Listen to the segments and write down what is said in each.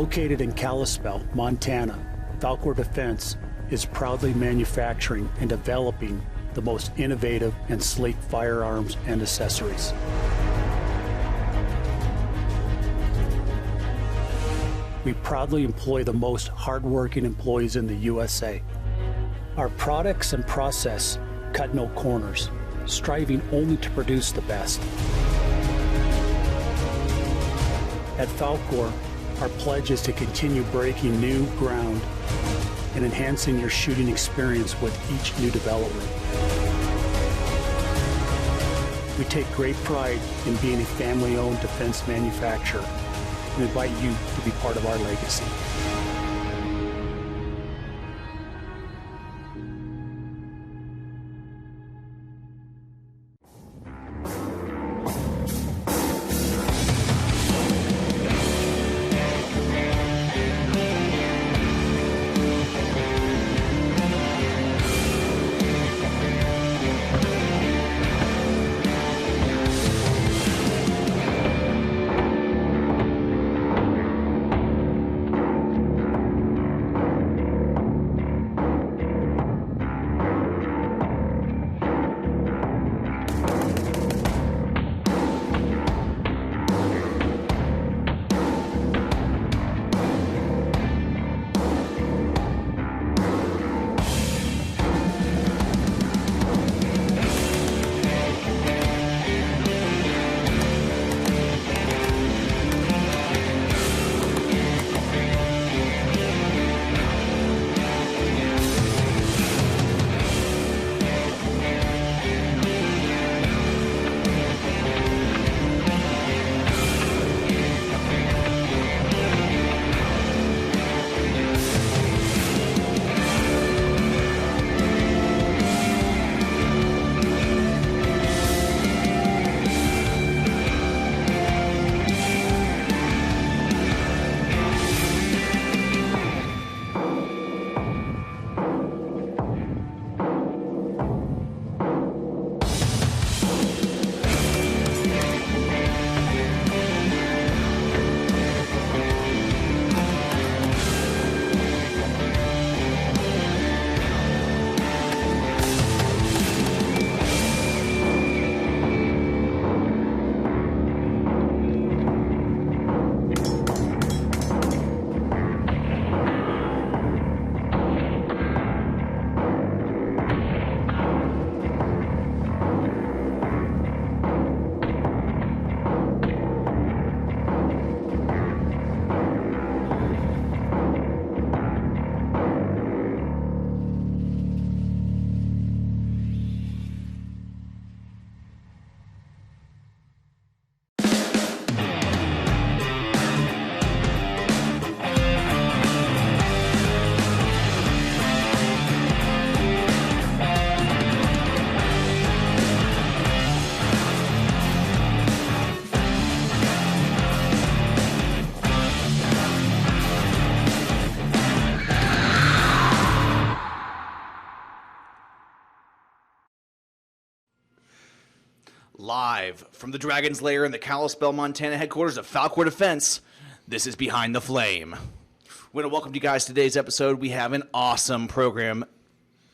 Located in Kalispell, Montana, Falkor Defense is proudly manufacturing and developing the most innovative and sleek firearms and accessories. We proudly employ the most hardworking employees in the USA. Our products and process cut no corners, striving only to produce the best. At Falkor, our pledge is to continue breaking new ground and enhancing your shooting experience with each new development. We take great pride in being a family-owned defense manufacturer and invite you to be part of our legacy. Live from the Dragon's Lair in the Kalispell, Montana headquarters of Falkor Defense, this is Behind the Flame. We want to welcome you guys to today's episode. We have an awesome program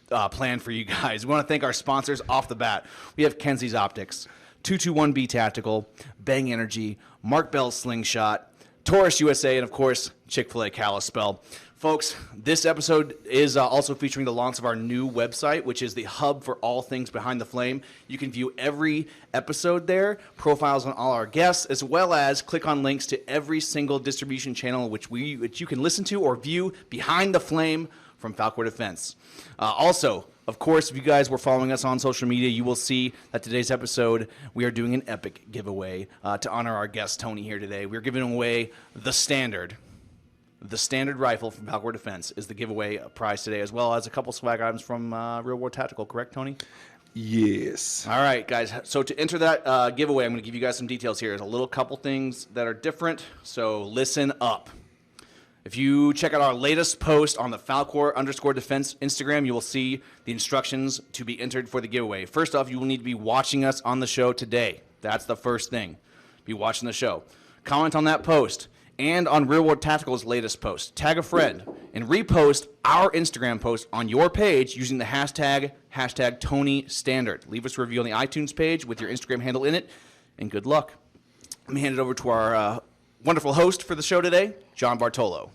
planned for you guys. We want to thank our sponsors off the bat. We have Kenzie's Optics, 221B Tactical, Bang Energy, Mark Bell's Slingshot, Taurus USA, and of course, Chick-fil-A Kalispell. Folks, this episode is also featuring the launch of our new website, which is the hub for all things Behind the Flame. You can view every episode there, profiles on all our guests, as well as click on links to every single distribution channel which you can listen to or view Behind the Flame from Falkor Defense. Also, of course, if you guys were following us on social media, you will see that today's episode, we are doing an epic giveaway to honor our guest, Tony, here today. We're giving away the Standard. The Standard rifle from Falkor Defense is the giveaway prize today, as well as a couple swag items from Real War Tactical. Correct, Tony? Yes. All right, guys. So to enter that giveaway, I'm going to give you guys some details here. There's a little couple things that are different, so listen up. If you check out our latest post on the Falkor_Defense Instagram, you will see the instructions to be entered for the giveaway. First off, you will need to be watching us on the show today. That's the first thing. Be watching the show. Comment on that post. and on Real World Tactical's latest post. Tag a friend and repost our Instagram post on your page using the hashtag #TonyStandard. Leave us a review on the iTunes page with your Instagram handle in it, and good luck. Let me hand it over to our wonderful host for the show today, John Bartolo.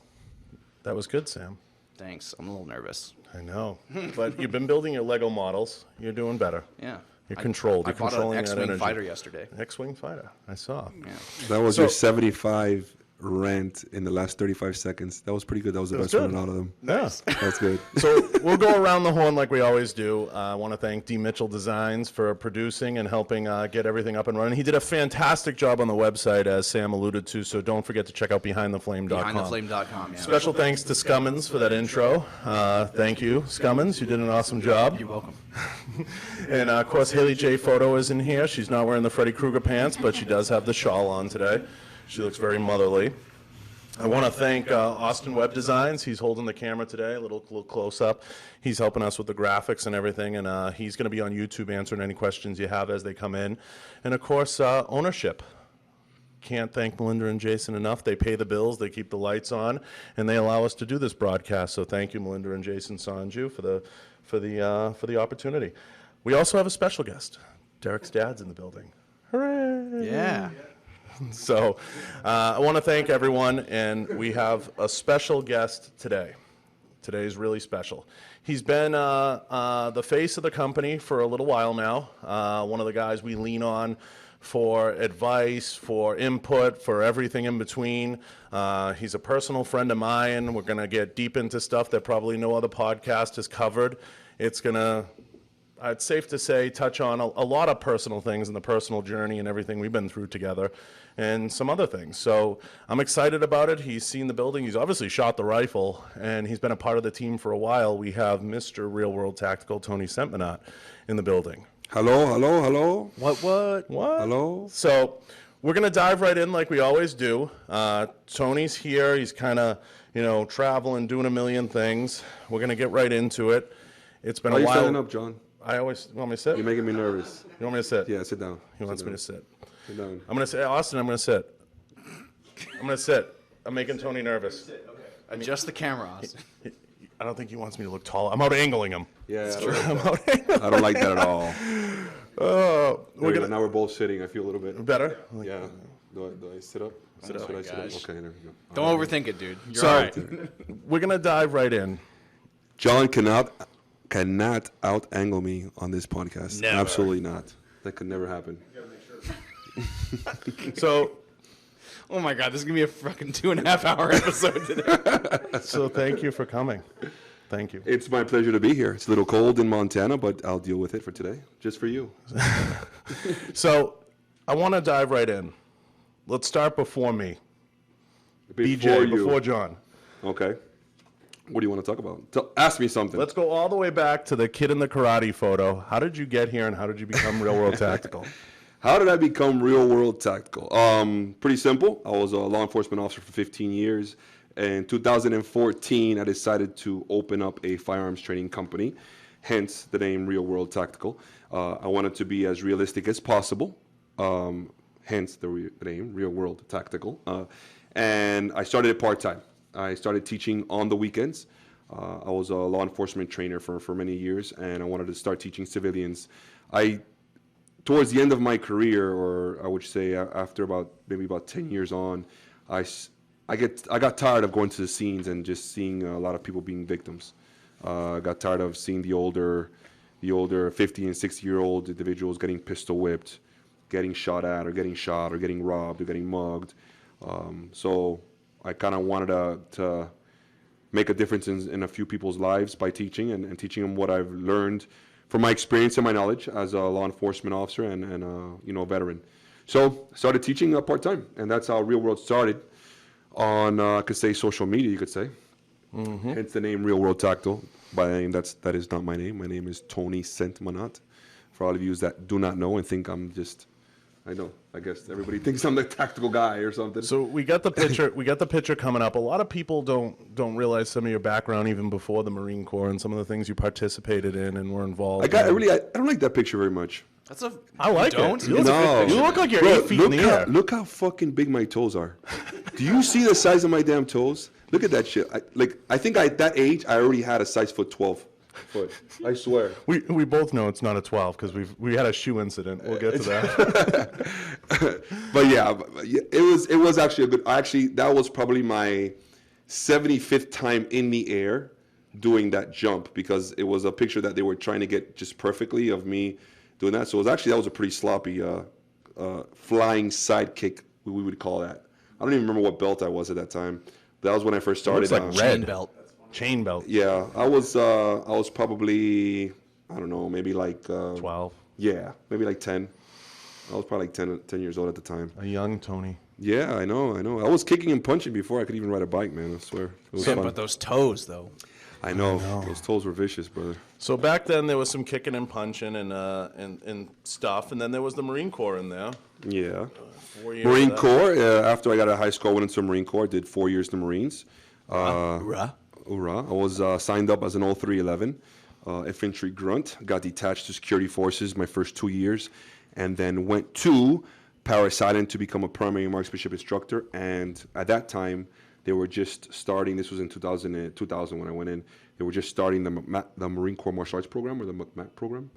That was good, Sam. Thanks. I'm a little nervous. I know. But you've been building your Lego models. You're doing better. Yeah. You're controlled. You're I bought controlling an that X-Wing energy. fighter yesterday. X-Wing fighter. I saw. Yeah. That was your 75 rant in the last 35 seconds. That was pretty good. That was the best one out of them. Nice. That's good. So we'll go around the horn like we always do. I want to thank D. Mitchell Designs for producing and helping get everything up and running. He did a fantastic job on the website, as Sam alluded to, so don't forget to check out BehindTheFlame.com. BehindTheFlame.com, yeah. Special thanks to Scummins for that intro. Thank you, Scummins. You did an awesome job. You're welcome. And, of course, Haley J. Photo is in here. She's not wearing the Freddy Krueger pants, but she does have the shawl on today. She looks very motherly. I want to thank Austin Web Designs. He's holding the camera today, a little close-up. He's helping us with the graphics and everything, and he's going to be on YouTube answering any questions you have as they come in. And, of course, ownership. Can't thank Melinda and Jason enough. They pay the bills, they keep the lights on, and they allow us to do this broadcast. So thank you, Melinda and Jason Sanju, for the opportunity. We also have a special guest. Derek's dad's in the building. Hooray! Yeah. So I want to thank everyone, and we have a special guest today. Today is really special. He's been the face of the company for a little while now, one of the guys we lean on for advice, for input, for everything in between. He's a personal friend of mine. We're going to get deep into stuff that probably no other podcast has covered. It's going to, it's safe to say, touch on a lot of personal things in the personal journey and everything we've been through together, and some other things. So I'm excited about it. He's seen the building. He's obviously shot the rifle, and he's been a part of the team for a while. We have Mr. Real World Tactical, Tony Sentmanat, in the building. Hello, hello, hello. What? Hello. So we're going to dive right in like we always do. Tony's here. He's kind of, traveling, doing a million things. We're going to get right into it. It's been Why a are you while. standing up, John? I always, you want me to sit? You're making me nervous. You want me to sit? Yeah, sit down. He wants me to sit. Sit down. I'm going to say, Austin, I'm going to sit. I'm going to sit. I'm making Tony nervous. Adjust the camera, Austin. I don't think he wants me to look tall. I'm out-angling him. Yeah, I I don't like that at all. Now we're both sitting. I feel a little bit Better? Yeah. Do I sit up? Sit up. Should I sit up? gosh. Okay, there we go. Don't overthink it, dude. You're So, all right. we're going to dive right in. John cannot out-angle me on this podcast. Never. Absolutely not. That could never happen. So, Oh my God, this is gonna be a fucking 2.5 hour episode today. so thank you for coming. Thank you. It's my pleasure to be here. It's a little cold in Montana, but I'll deal with it for today, just for you. So, I want to dive right in. Let's start before me. BJ, before John. Okay. What do you want to talk about? Ask me something. Let's go all the way back to the kid in the karate photo. How did you get here, and how did you become Real World Tactical? How did I become Real World Tactical? Pretty simple. I was a law enforcement officer for 15 years. In 2014, I decided to open up a firearms training company, hence the name Real World Tactical. I wanted to be as realistic as possible, hence the name Real World Tactical. And I started it part-time. I started teaching on the weekends. I was a law enforcement trainer for many years, and I wanted to start teaching civilians. Towards the end of my career, or I would say after maybe about 10 years on, I got tired of going to the scenes and just seeing a lot of people being victims. I got tired of seeing the older 50 and 60-year-old individuals getting pistol whipped, getting shot at, or getting shot, or getting robbed, or getting mugged. So I kind of wanted to make a difference in a few people's lives by teaching and teaching them what I've learned from my experience and my knowledge as a law enforcement officer and veteran. So I started teaching part-time, and that's how Real World started on, I could say, social media, you could say. Mm-hmm. Hence the name Real World Tactical. By the name, that is not my name. My name is Tony Sentmanat. For all of you that do not know and think I'm just, I guess everybody thinks I'm the tactical guy or something. So we got the picture. We got the picture coming up. A lot of people don't realize some of your background even before the Marine Corps and some of the things you participated in and were involved. I don't like that picture very much. I like it. You look like you're Bro, 8 feet in the air. Look how fucking big my toes are. Do you see the size of my damn toes? Look at that shit. I think at that age, I already had a size 12 foot. I swear. We both know it's not a 12 because we had a shoe incident. We'll get to that. But yeah, it was actually a good. Actually, that was probably my 75th time in the air doing that jump, because it was a picture that they were trying to get just perfectly of me doing that. So that was a pretty sloppy flying sidekick, we would call that. I don't even remember what belt I was at that time. That was when I first started. It looks like red belt. Chain belt. Yeah, I was probably, I don't know, maybe like 12. Yeah, maybe like 10. I was probably like 10 years old at the time. A young Tony. Yeah, I know. I was kicking and punching before I could even ride a bike, man. I swear. It was fun. But those toes, though. I know. Those toes were vicious, brother. So back then there was some kicking and punching and stuff, and then there was the Marine Corps in there. Yeah. 4 years Marine Corps. After I got out of high school, I went into the Marine Corps. Did 4 years in the Marines. Hoorah. Hoorah. I was signed up as an 0311 infantry grunt. Got detached to security forces my first 2 years, and then went to Paris Island to become a primary marksmanship instructor. And at that time, they were just starting. This was in 2000 when I went in. They were just starting the Marine Corps Martial Arts program, or the MCMAP program.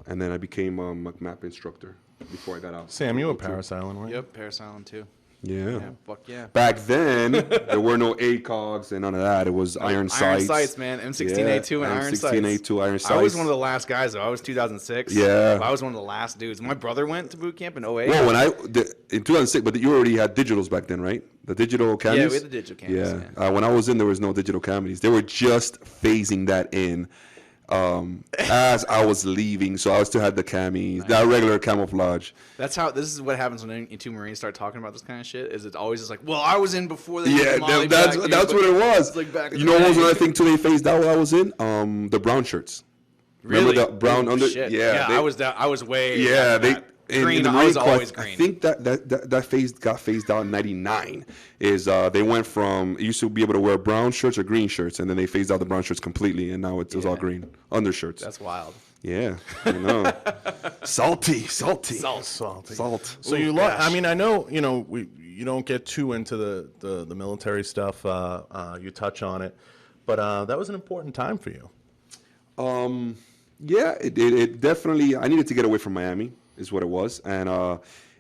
And then I became a MCMAP instructor before I got out. Sam, you were Paris Island, right? Yep, Paris Island too. Yeah. Fuck yeah. Back then, there were no ACOGs and none of that. It was iron sights. Iron sights, man. M16A2 and iron sights. M16A2 iron sights. I was one of the last guys, though. I was 2006. Yeah. I was one of the last dudes. My brother went to boot camp in 08. Well, in 2006, but you already had digitals back then, right? The digital cameras? Yeah, we had the digital cameras. Yeah. When I was in, there was no digital cameras. They were just phasing that in as I was leaving. So I still had the camis, that regular camouflage. This is what happens when two Marines start talking about this kind of shit. Is it's always just like, well, I was in before they Yeah, that's what it was. Like back you know what was another thing too they phased out while I was in? The brown shirts. Really? Remember the brown under? Shit. Yeah, I was way. Yeah, green. In the I was Marine Corps, always green. I think that phase got phased out in '99. They went from, you used to be able to wear brown shirts or green shirts, and then they phased out the brown shirts completely, and now it's all green undershirts. That's wild. Yeah, I know. Salty. Salt. So I mean, I know you don't get too into the military stuff. You touch on it, but that was an important time for you. Yeah, it definitely. I needed to get away from Miami, is what it was, and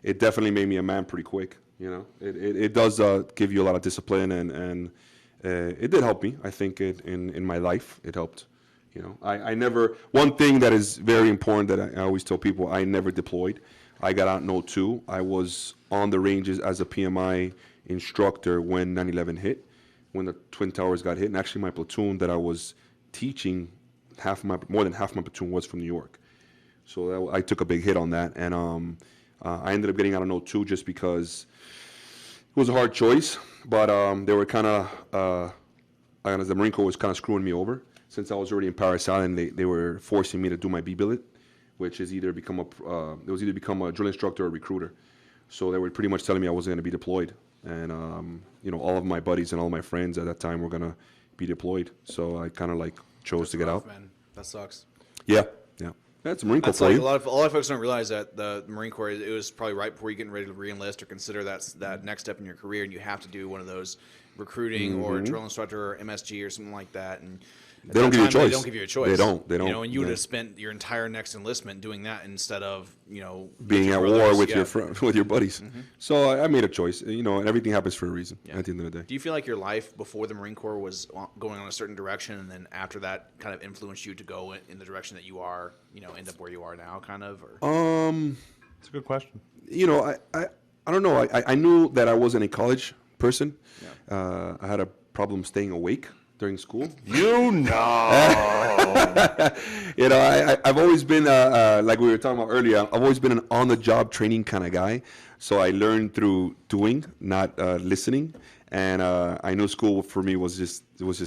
it definitely made me a man pretty quick. It does give you a lot of discipline, and it did help me. I think in my life it helped. I never. One thing that is very important that I always tell people: I never deployed. I got out in 02. I was on the ranges as a PMI instructor when 9/11 hit, when the Twin Towers got hit, and actually my platoon that I was teaching, more than half my platoon was from New York. So I took a big hit on that, and I ended up getting out in 02 just because it was a hard choice. But they were kind of, the Marine Corps was kind of screwing me over. Since I was already in Paris Island, they were forcing me to do my B-billet, which is either become a drill instructor or recruiter. So they were pretty much telling me I wasn't going to be deployed, and all of my buddies and all my friends at that time were going to be deployed. So I kind of chose to get out. Man. That sucks. Yeah. That's Marine Corps for you. A lot of folks don't realize that the Marine Corps, it was probably right before you're getting ready to re-enlist or consider that next step in your career, and you have to do one of those recruiting or drill instructor or MSG or something like that. And they don't give you a choice. They don't give you a choice. They don't. And you would have spent your entire next enlistment doing that instead of being at war with your buddies. So I made a choice. And everything happens for a reason. At the end of the day. Do you feel like your life before the Marine Corps was going on a certain direction, and then after that kind of influenced you to go in the direction that you are, end up where you are now, kind of? Or? It's a good question. I don't know. I knew that I wasn't a college person. Yeah. I had a problem staying awake during school. I've always been, like we were talking about earlier, I've always been an on-the-job training kind of guy. So I learned through doing, not listening. And I knew school for me was just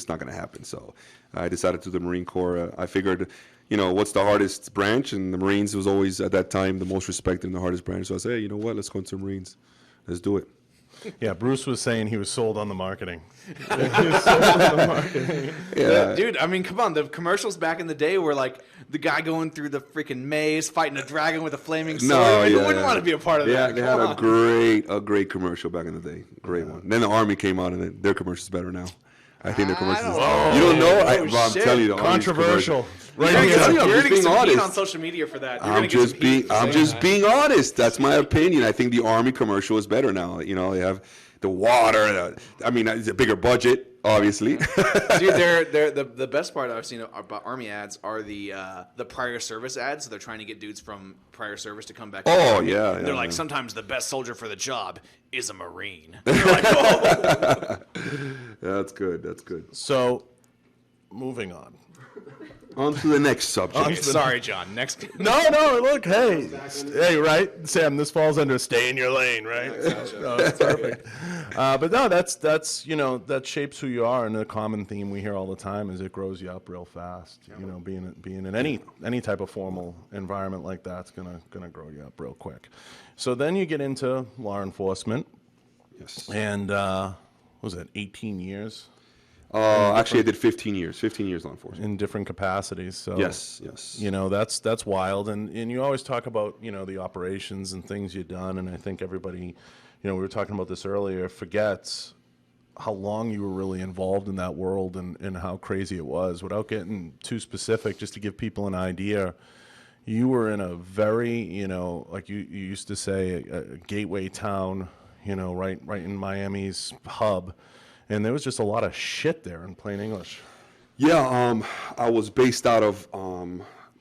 not going to happen. So I decided to do the Marine Corps. I figured, what's the hardest branch? And the Marines was always, at that time, the most respected and the hardest branch. So I said, hey, you know what? Let's go into the Marines. Let's do it. Yeah, Bruce was saying he was sold on the marketing. Yeah. Dude, I mean, come on. The commercials back in the day were like the guy going through the freaking maze, fighting a dragon with a flaming sword. I mean, who wouldn't want to be a part of that? They had a great commercial back in the day. Great one. Then the Army came out, and their commercial's better now. I think their commercials. You don't know? I'm telling you, the Army's controversial. Right, I'm you're telling you, I'm going just to get being some heat on honest. social media for that. I'm just being honest. That's my opinion. I think the Army commercial is better now. You know, they have the water. I mean, it's a bigger budget, obviously. Dude, they're the best part I've seen about Army ads are the prior service ads. So they're trying to get dudes from prior service to come back. Oh, yeah. And they're like, sometimes the best soldier for the job is a Marine. And you're like, oh. That's good. That's good. So, moving on. On to the next subject. Sorry, John. Next. No, look, hey, right, Sam. This falls under stay in your lane, right? No, that's perfect. But no, that's that shapes who you are, and the common theme we hear all the time is it grows you up real fast. You know, being in any type of formal environment like that's gonna grow you up real quick. So then you get into law enforcement. Yes. And what was it 18 years? Actually, I did 15 years. 15 years law enforcement. In different capacities. So Yes. you know, that's wild. And you always talk about, you know, the operations and things you've done. And I think everybody, you know, we were talking about this earlier, forgets how long you were really involved in that world and how crazy it was. Without getting too specific, just to give people an idea, you were in a very, you know, like you used to say, a gateway town, you know, right in Miami's hub. And there was just a lot of shit there in plain English. Yeah, I was based out of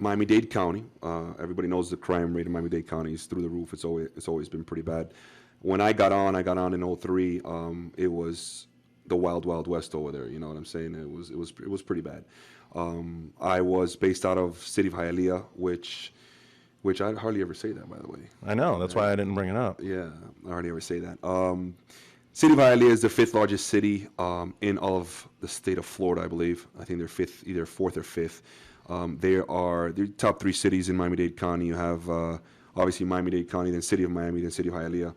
Miami-Dade County. Everybody knows the crime rate in Miami-Dade County is through the roof. It's always been pretty bad. When I got on in 2003. It was the wild, wild west over there. You know what I'm saying? It was pretty bad. I was based out of city of Hialeah, which I hardly ever say that, by the way. I know. That's why I didn't bring it up. Yeah, I hardly ever say that. City of Hialeah is the 5th largest city in all of the state of Florida, I believe. I think they're either 4th or 5th. They're top 3 cities in Miami-Dade County. You have obviously Miami-Dade County, then City of Miami, then City of Hialeah.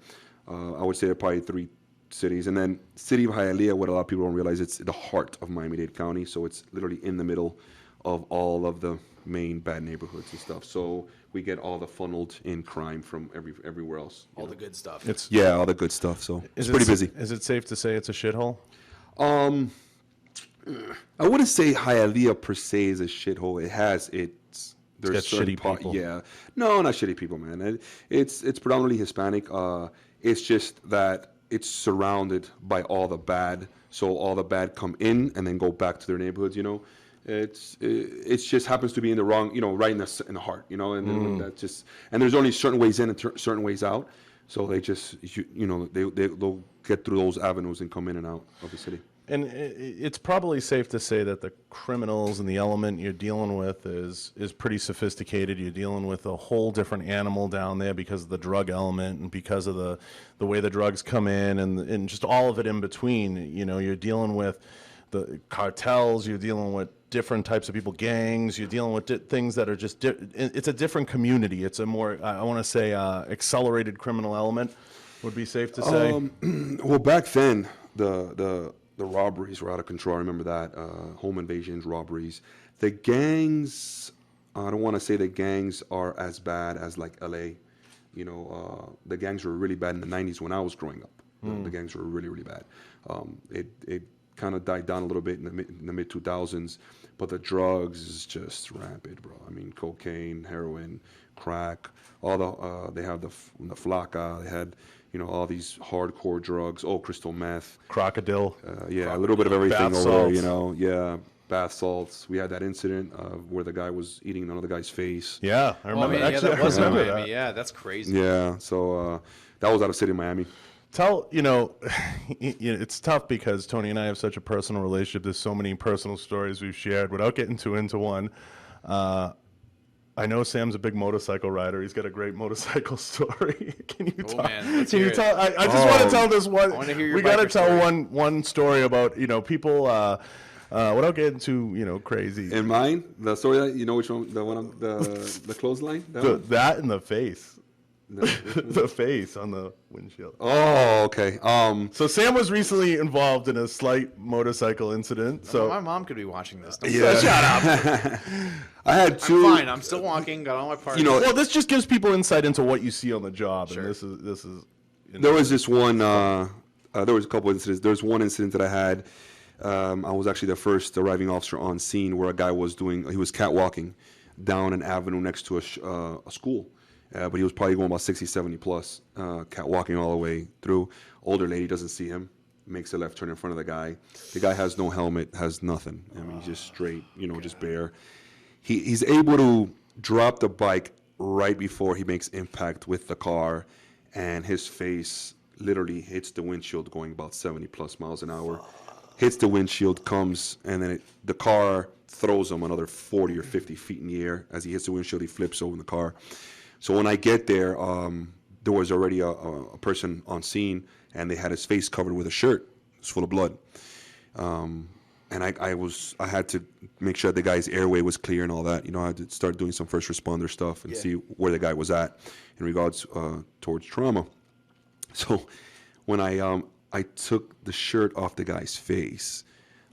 I would say they're probably 3 cities. And then City of Hialeah, what a lot of people don't realize, it's the heart of Miami-Dade County. So it's literally in the middle of all of the main bad neighborhoods and stuff. So we get all the funneled in crime from everywhere else. All the good stuff. All the good stuff. So it's pretty busy. Is it safe to say it's a shithole? I wouldn't say Hialeah per se is a shithole. There's shitty people. Yeah, no, not shitty people, man. It's predominantly Hispanic. It's just that it's surrounded by all the bad. So all the bad come in and then go back to their neighborhoods. You know, it just happens to be in the wrong. You know, right in the heart. You know, and that's just. And there's only certain ways in and certain ways out. So they just they'll get through those avenues and come in and out of the city. And it's probably safe to say that the criminals and the element you're dealing with is pretty sophisticated. You're dealing with a whole different animal down there because of the drug element and because of the way the drugs come in and just all of it in between. You know, you're dealing with the cartels. You're dealing with different types of people, gangs. You're dealing with things that are just it's a different community. It's a more, I want to say, accelerated criminal element would be safe to say. Well, back then, the robberies were out of control. I remember that. Home invasions, robberies. The gangs, I don't want to say the gangs are as bad as like LA. You know, the gangs were really bad in the 90s when I was growing up. The gangs were really, really bad. It kind of died down a little bit in the mid 2000s, but the drugs is just rampant, bro. I mean, cocaine, heroin, crack, all they have the flaca, they had, you know, all these hardcore drugs. Oh, crystal meth, crocodile. A little bit of everything bath over there, salts. you know. Yeah, bath salts. We had that incident where the guy was eating another guy's face. Yeah, I remember. That was I remember Miami. that. Yeah, that's crazy. Yeah, so that was out of city of Miami. It's tough because Tony and I have such a personal relationship. There's so many personal stories we've shared without getting too into one. I know Sam's a big motorcycle rider. He's got a great motorcycle story. Can you tell? Man, let's can hear you it. tell? I just want to tell this one. I want to hear your We got to biker tell story. one story about people. Without getting too crazy. And mine, the story that you know which one, the clothesline. That in the face. The face on the windshield. Oh, okay. So Sam was recently involved in a slight motorcycle incident. So my mom could be watching this. Yeah. Shut up. I had two. I'm fine. I'm still walking. Got all my parts. well, this just gives people insight into what you see on the job, and this is. There was this one. There was a couple incidents. There's one incident that I had. I was actually the first arriving officer on scene where a guy was catwalking down an avenue next to a school. But he was probably going about 60, 70 plus, catwalking all the way through. Older lady doesn't see him, makes a left turn in front of the guy. The guy has no helmet, has nothing. I mean, he's just straight, just bare. He's able to drop the bike right before he makes impact with the car, and his face literally hits the windshield going about 70 plus miles an hour. Hits the windshield, comes, and then the car throws him another 40 or 50 feet in the air. As he hits the windshield, he flips over in the car. So when I get there, there was already a person on scene, and they had his face covered with a shirt. It was full of blood. And I had to make sure the guy's airway was clear and all that. I had to start doing some first responder stuff and see where the guy was at in regards towards trauma. So when I took the shirt off the guy's face.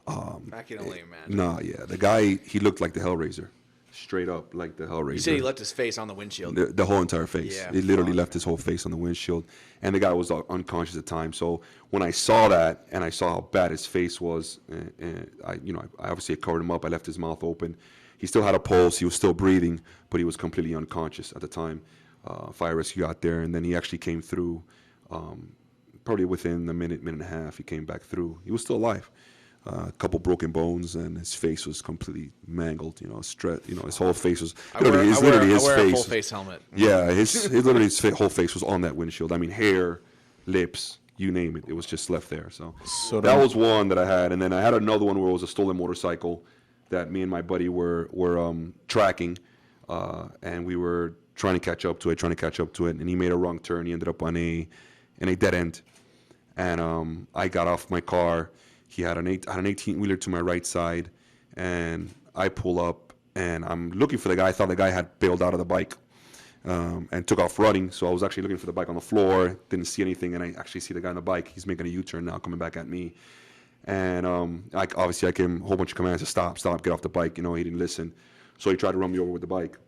I can only imagine. The guy, he looked like the Hellraiser. Straight up like the Hellraiser. You said he left his face on the windshield. The whole entire face. Yeah, He literally left his whole face on the windshield. And the guy was unconscious at the time. So when I saw that and I saw how bad his face was, I obviously covered him up. I left his mouth open. He still had a pulse. He was still breathing, but he was completely unconscious at the time. Fire rescue got there, and then he actually came through. Probably within a minute and a half, he came back through. He was still alive. A couple broken bones, and his face was completely mangled. His whole face was literally his face. I wear a full face helmet. Yeah, his whole face was on that windshield. I mean, hair, lips, you name it. It was just left there. So that was one that I had, and then I had another one where it was a stolen motorcycle that me and my buddy were tracking, and we were trying to catch up to it, and he made a wrong turn. He ended up on a dead end, and I got off my car. He had an 18-wheeler to my right side, and I pull up, and I'm looking for the guy. I thought the guy had bailed out of the bike and took off running, so I was actually looking for the bike on the floor, didn't see anything, and I actually see the guy on the bike. He's making a U-turn now, coming back at me. And I gave him a whole bunch of commands to stop, get off the bike. He didn't listen, so he tried to run me over with the bike.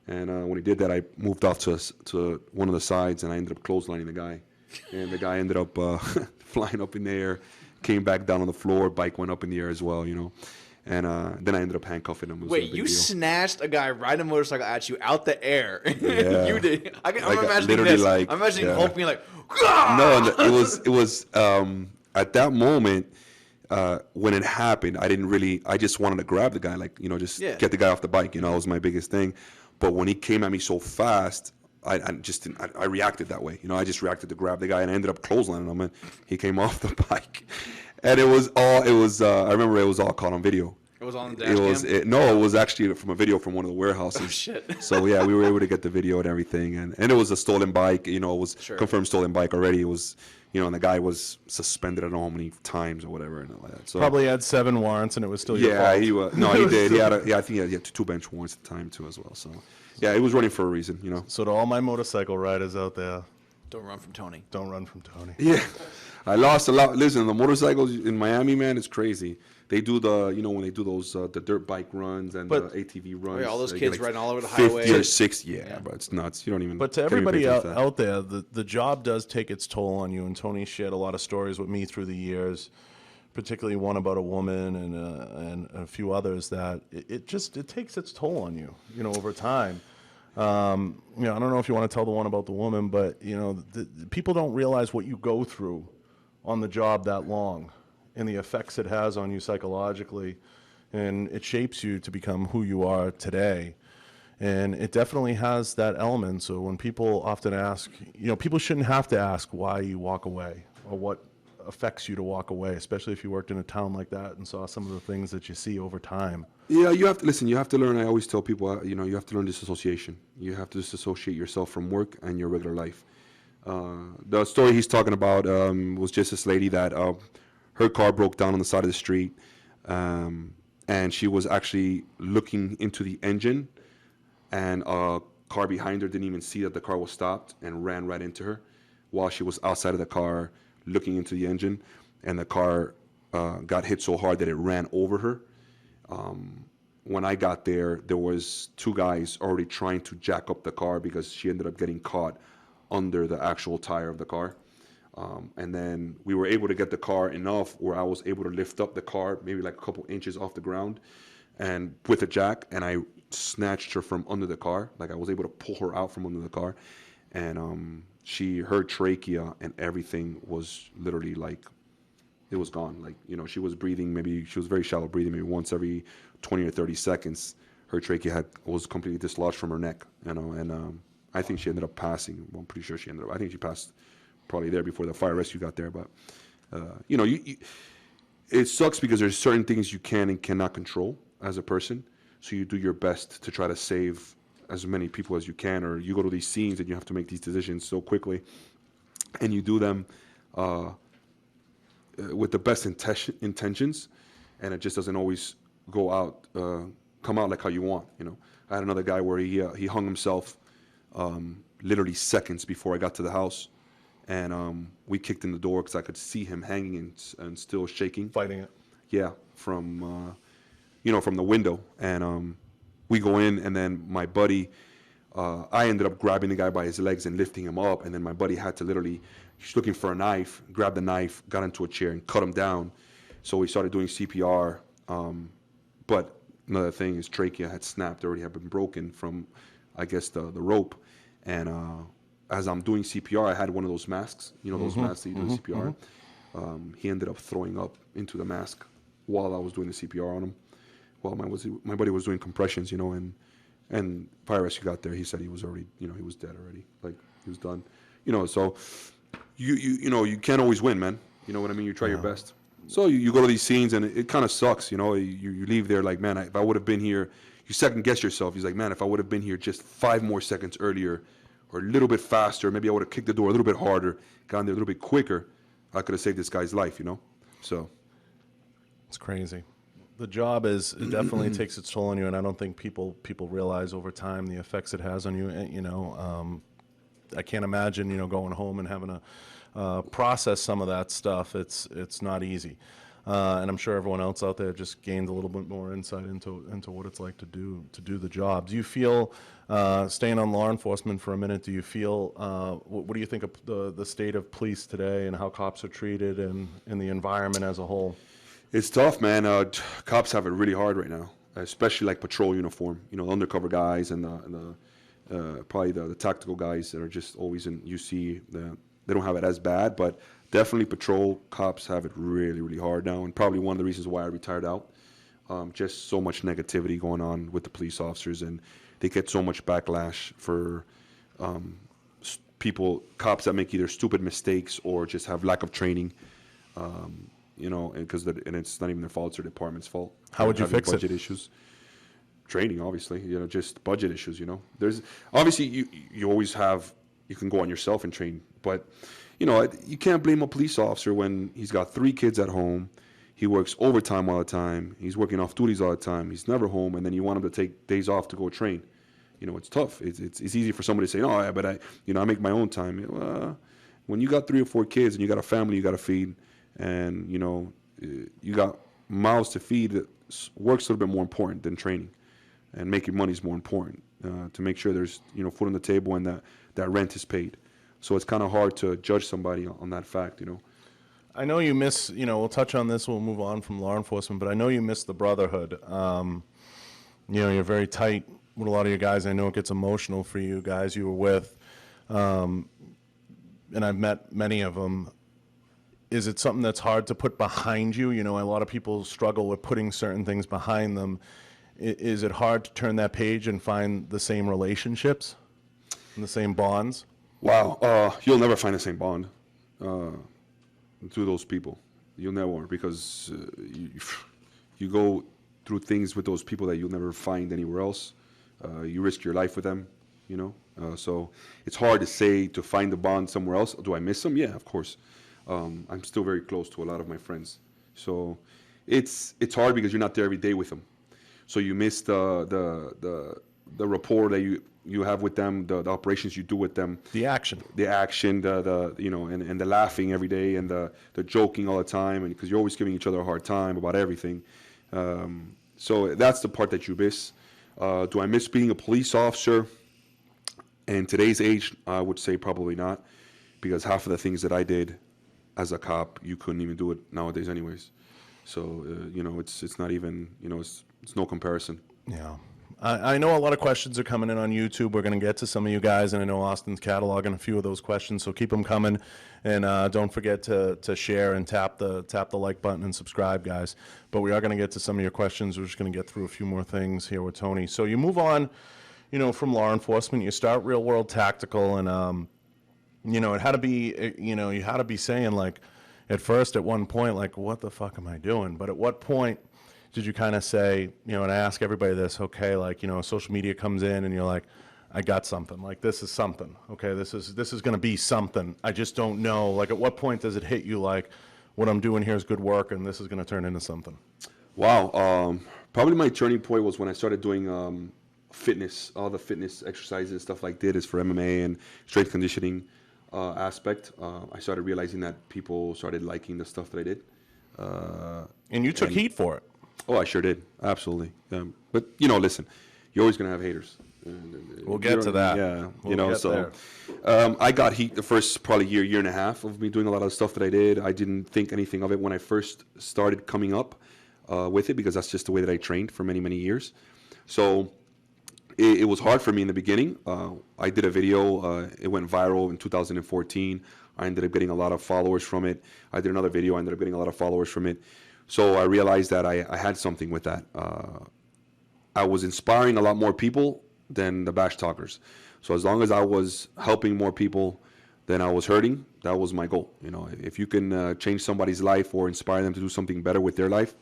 And when he did that, I moved off to one of the sides, and I ended up clotheslining the guy. And the guy ended up flying up in the air, came back down on the floor, bike went up in the air as well, and then I ended up handcuffing him. Wait, you snatched a guy riding a motorcycle at you out the air? Yeah. You did. I'm imagining literally this. I'm imagining Hulk being like, No, it was at that moment when it happened, I just wanted to grab the guy, get the guy off the bike, was my biggest thing. But when he came at me so fast, I reacted that way. I just reacted to grab the guy, and I ended up clotheslining him, and he came off the bike. And I remember it was all caught on video. It was on the dash cam? No, it was actually from a video from one of the warehouses. Oh, shit. So, yeah, we were able to get the video and everything. And it was a stolen bike. It was confirmed stolen bike already. It was, and the guy was suspended I don't know how many times or whatever. And all that. So, probably had 7 warrants, and it was still your fault. Yeah, he was. No, he did. I think he had 2 bench warrants at the time, too, as well. So, yeah, he was running for a reason, So to all my motorcycle riders out there, don't run from Tony. Don't run from Tony. Yeah. I lost a lot. Listen, the motorcycles in Miami, man, it's crazy. They do when they do those the dirt bike runs and the ATV runs. Yeah, all those kids riding all over the 50 highway. or 60, but it's nuts. You don't even. But to everybody out there, the job does take its toll on you. And Tony shared a lot of stories with me through the years, particularly one about a woman and a few others that it takes its toll on you, over time. I don't know if you want to tell the one about the woman, but the people don't realize what you go through on the job that long, and the effects it has on you psychologically, and it shapes you to become who you are today. And it definitely has that element. So when people often ask, people shouldn't have to ask why you walk away or what affects you to walk away, especially if you worked in a town like that and saw some of the things that you see over time. Yeah, you have to listen. You have to learn. I always tell people, you have to learn disassociation. You have to disassociate yourself from work and your regular life. The story he's talking about was just this lady that her car broke down on the side of the street, and she was actually looking into the engine, and a car behind her didn't even see that the car was stopped and ran right into her while she was outside of the car looking into the engine, and the car got hit so hard that it ran over her. When I got there, there was 2 guys already trying to jack up the car because she ended up getting caught under the actual tire of the car. And then we were able to get the car enough where I was able to lift up the car maybe like a couple inches off the ground and with a jack, and I snatched her from under the car. Like I was able to pull her out from under the car, and her trachea and everything was literally like, it was gone. Like, you know, she was breathing, maybe she was very shallow breathing, maybe once every 20 or 30 seconds. Her trachea was completely dislodged from her neck, you know, and I think she ended up passing. Well, I'm pretty sure I think she passed probably there before the fire rescue got there. But, you know, it sucks because there's certain things you can and cannot control as a person. So you do your best to try to save as many people as you can, or you go to these scenes and you have to make these decisions so quickly, and you do them with the best intentions, and it just doesn't always come out like how you want. You know, I had another guy where he hung himself literally seconds before I got to the house, and we kicked in the door because I could see him hanging and still shaking, Fighting it. Yeah, from from the window, and we go in, and then my buddy, I ended up grabbing the guy by his legs and lifting him up, and then my buddy had to he's looking for a knife, grabbed the knife, got into a chair, and cut him down. So we started doing CPR, but another thing, his trachea had snapped, already had been broken from, I guess, the rope, and as I'm doing CPR, I had one of those masks, those masks that you do CPR. He ended up throwing up into the mask while I was doing the CPR on him, while my buddy was doing compressions, and fire rescue got there. He said he was already, he was dead already, like he was done, so you can't always win, man. You know what I mean? You try your best. So you go to these scenes, and it kind of sucks, you leave there like, man, if I would have been here, you second guess yourself. He's like, man, if I would have been here just 5 more seconds earlier, or a little bit faster, maybe I would have kicked the door a little bit harder, gotten there a little bit quicker, I could have saved this guy's life, So it's crazy. The job it definitely takes its toll on you, and I don't think people realize over time the effects it has on you. And, I can't imagine, going home and having to process some of that stuff. It's not easy, and I'm sure everyone else out there just gained a little bit more insight into what it's like to do the job. Do you feel, staying on law enforcement for a minute, do you feel, what do you think of the state of police today and how cops are treated and the environment as a whole? It's tough, man. Cops have it really hard right now, especially like patrol uniform. Undercover guys and probably the tactical guys that are just always in UC. They don't have it as bad, but definitely patrol cops have it really, really hard now. And probably one of the reasons why I retired out. Just so much negativity going on with the police officers, and they get so much backlash for cops that make either stupid mistakes or just have lack of training. And it's not even their fault; it's their department's fault. How would you fix it? Budget issues, training, obviously. Just budget issues. There's obviously you always have. You can go on yourself and train, but you can't blame a police officer when he's got 3 kids at home. He works overtime all the time. He's working off duties all the time. He's never home, and then you want him to take days off to go train. It's tough. It's easy for somebody to say, "Oh, yeah, but I make my own time." When you got 3 or 4 kids and you got a family you got to feed, and you got mouths to feed, work's a little bit more important than training, and making money is more important to make sure there's food on the table and that rent is paid. So it's kind of hard to judge somebody on that fact. I know you miss, we'll touch on this, we'll move on from law enforcement, but I know you miss the brotherhood. You're very tight with a lot of your guys. I know it gets emotional for you guys you were with, and I've met many of them. Is it something that's hard to put behind you? A lot of people struggle with putting certain things behind them. Is it hard to turn that page and find the same relationships and the same bonds? Wow, you'll never find the same bond through those people. You'll never, because you go through things with those people that you'll never find anywhere else. You risk your life with them, so it's hard to find the bond somewhere else. Do I miss them? Yeah, of course. I'm still very close to a lot of my friends. So it's hard because you're not there every day with them. So you miss the rapport that you have with them, the operations you do with them, The action. the you know, and the laughing every day, and the joking all the time, and because you're always giving each other a hard time about everything. So that's the part that you miss. Do I miss being a police officer? In today's age, I would say probably not, because half of the things that I did as a cop, you couldn't even do it nowadays anyways. So, you know, it's not even, you know, it's no comparison. Yeah. I know a lot of questions are coming in on YouTube. We're going to get to some of you guys, and I know Austin's cataloging a few of those questions, so keep them coming. And don't forget to share and tap the like button and subscribe, guys. But we are going to get to some of your questions. We're just going to get through a few more things here with Tony. So you move on, you know, from law enforcement. You start real world tactical, and you know, it had to be, you know, you had to be saying, like, at first, at one point, like, what the fuck am I doing? But at what point did you kind of say, you know, and I ask everybody this, okay, like, you know, social media comes in and you're like, I got something, like, this is something, okay, this is going to be something. I just don't know. Like, at what point does it hit you, like, what I'm doing here is good work and this is going to turn into something? Wow. Probably my turning point was when I started doing fitness, all the fitness exercises and stuff like that is for MMA and strength conditioning aspect. I started realizing that people started liking the stuff that I did. And you took heat for it. Oh, I sure did. Absolutely. But, you know, listen, you're always going to have haters. We'll get to that. Yeah. We'll you know, so I got heat the first probably year and a half of me doing a lot of the stuff that I did. I didn't think anything of it when I first started coming up with it, because that's just the way that I trained for many, many years. So it was hard for me in the beginning. I did a video. It went viral in 2014. I ended up getting a lot of followers from it. I did another video. I ended up getting a lot of followers from it. So I realized that I had something with that. I was inspiring a lot more people than the bash talkers. So as long as I was helping more people than I was hurting, that was my goal. You know, if you can change somebody's life or inspire them to do something better with their life,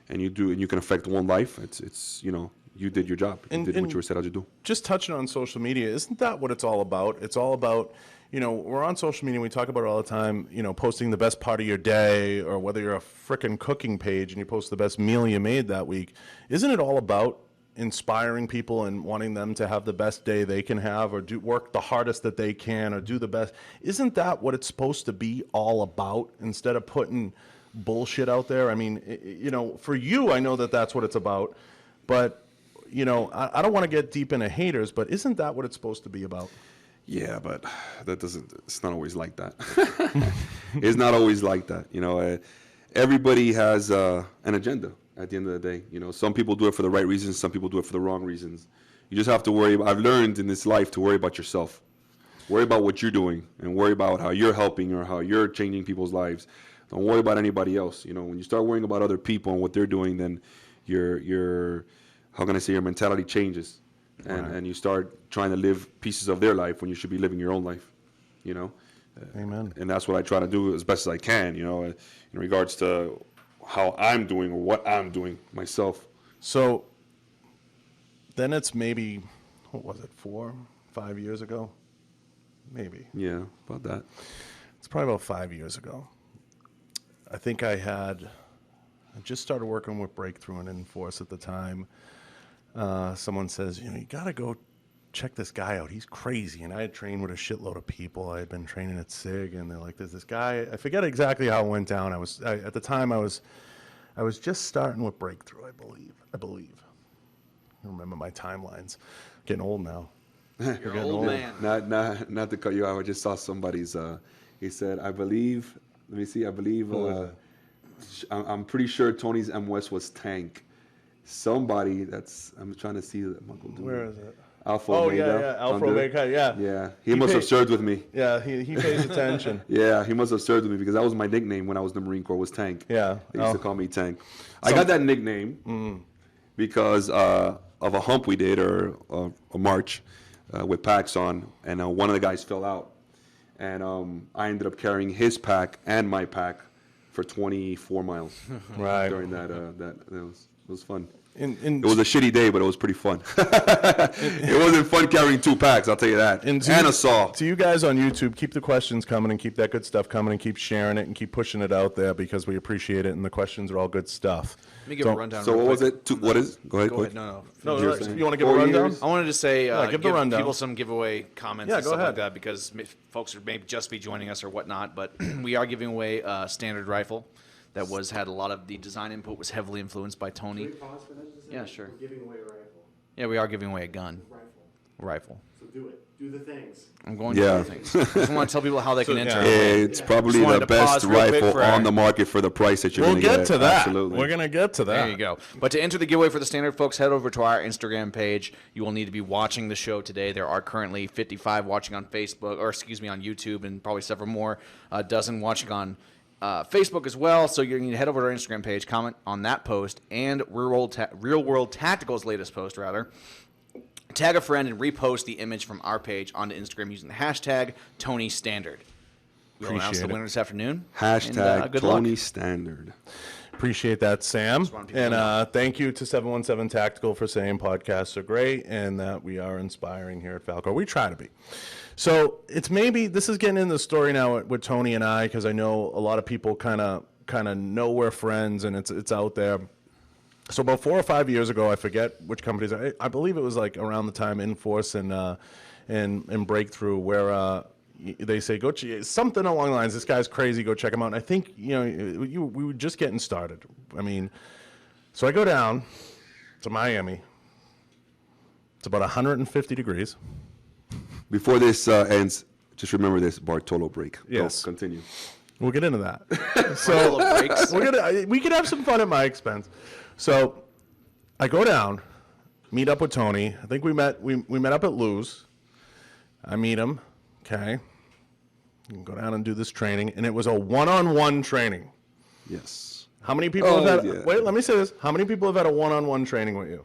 and you can affect one life, it's you know, you did your job. You did what you were set out to do. Just touching on social media, isn't that what it's all about? It's all about, you know, we're on social media, we talk about it all the time, you know, posting the best part of your day, or whether you're a frickin' cooking page and you post the best meal you made that week. Isn't it all about inspiring people and wanting them to have the best day they can have, or do work the hardest that they can, or do the best? Isn't that what it's supposed to be all about, instead of putting bullshit out there? I mean, you know, for you, I know that that's what it's about, but, you know, I don't want to get deep into haters, but isn't that what it's supposed to be about? Yeah, but it's not always like that. It's not always like that. You know, everybody has an agenda at the end of the day. You know, some people do it for the right reasons, some people do it for the wrong reasons. You just have to worry about, I've learned in this life to worry about yourself. Worry about what you're doing, and worry about how you're helping or how you're changing people's lives. Don't worry about anybody else. You know, when you start worrying about other people and what they're doing, then your how can I say, your mentality changes. And you start trying to live pieces of their life when you should be living your own life, you know? Amen. And that's what I try to do as best as I can, you know, in regards to how I'm doing or what I'm doing myself. So then it's maybe, what was it, 4, 5 years ago? Maybe. Yeah, about that. It's probably about 5 years ago. I think I just started working with Breakthrough and Enforce at the time. Someone says, you know, you got to go check this guy out. He's crazy. And I had trained with a shitload of people. I had been training at SIG, and they're like, there's this guy. I forget exactly how it went down. At the time, I was just starting with Breakthrough, I believe. I remember my timelines. Getting old now. You're an old man. Not to cut you out. I just saw somebody's, he said, I believe, let me see, I'm pretty sure Tony's M. West was Tank. Somebody I'm trying to see. Where is it? Alpha Omega. Yeah. Alpha Omega, yeah. Yeah. He must have served with me. Yeah, he pays attention. Yeah, he must have served with me, because that was my nickname when I was in the Marine Corps, was Tank. Yeah. They used to call me Tank. I got that nickname because of a hump we did, or a march with packs on, and one of the guys fell out. And I ended up carrying his pack and my pack for 24 miles. Right. During that, it was fun. It was a shitty day, but it was pretty fun. It wasn't fun carrying 2 packs, I'll tell you that. And a saw. To you guys on YouTube, keep the questions coming and keep that good stuff coming and keep sharing it and keep pushing it out there because we appreciate it and the questions are all good stuff. Let me give a rundown. So what was it? What is? Go ahead. Go ahead. No. You want to give a rundown? I wanted to say give the rundown. People some giveaway comments and stuff like that because folks are maybe just be joining us or whatnot, but we are giving away a standard rifle that had a lot of the design input was heavily influenced by Tony. Can we pause for that? Yeah, sure. We're giving away a rifle. Yeah, we are giving away a gun. Rifle. So do it. Do the things. I'm going to do things. I just want to tell people how they can enter. It's probably the best rifle on the market for the price that you're going to get. We'll get to that. Absolutely. We're going to get to that. There you go. But to enter the giveaway for the standard, folks, head over to our Instagram page. You will need to be watching the show today. There are currently 55 watching on Facebook, or excuse me, on YouTube, and probably several more, a dozen watching on Facebook as well. So you're going to head over to our Instagram page, comment on that post, and Real World Tactical's latest post, rather. Tag a friend and repost the image from our page onto Instagram using the hashtag TonyStandard. We'll announce the winner this afternoon. Hashtag good TonyStandard. Appreciate that, Sam. And thank you to 717 Tactical for saying podcasts are great and that we are inspiring here at Falkor. We try to be. So this is getting in the story now with Tony and I because I know a lot of people kind of know we're friends and it's out there. So about 4 or 5 years ago, I forget which companies. I believe it was like around the time Enforce and Breakthrough, where they say something along the lines. This guy's crazy. Go check him out. And I think we were just getting started. I mean, so I go down to Miami. It's about 150 degrees. Before this ends, just remember this Bartolo break. Yes. Go, continue. We'll get into that. So we could have some fun at my expense. So I go down, meet up with Tony. I think we met up at Lou's. I meet him. Okay. Go down and do this training. And it was a one-on-one training. Yes. How many people have had wait, let me say this. How many people have had a one-on-one training with you?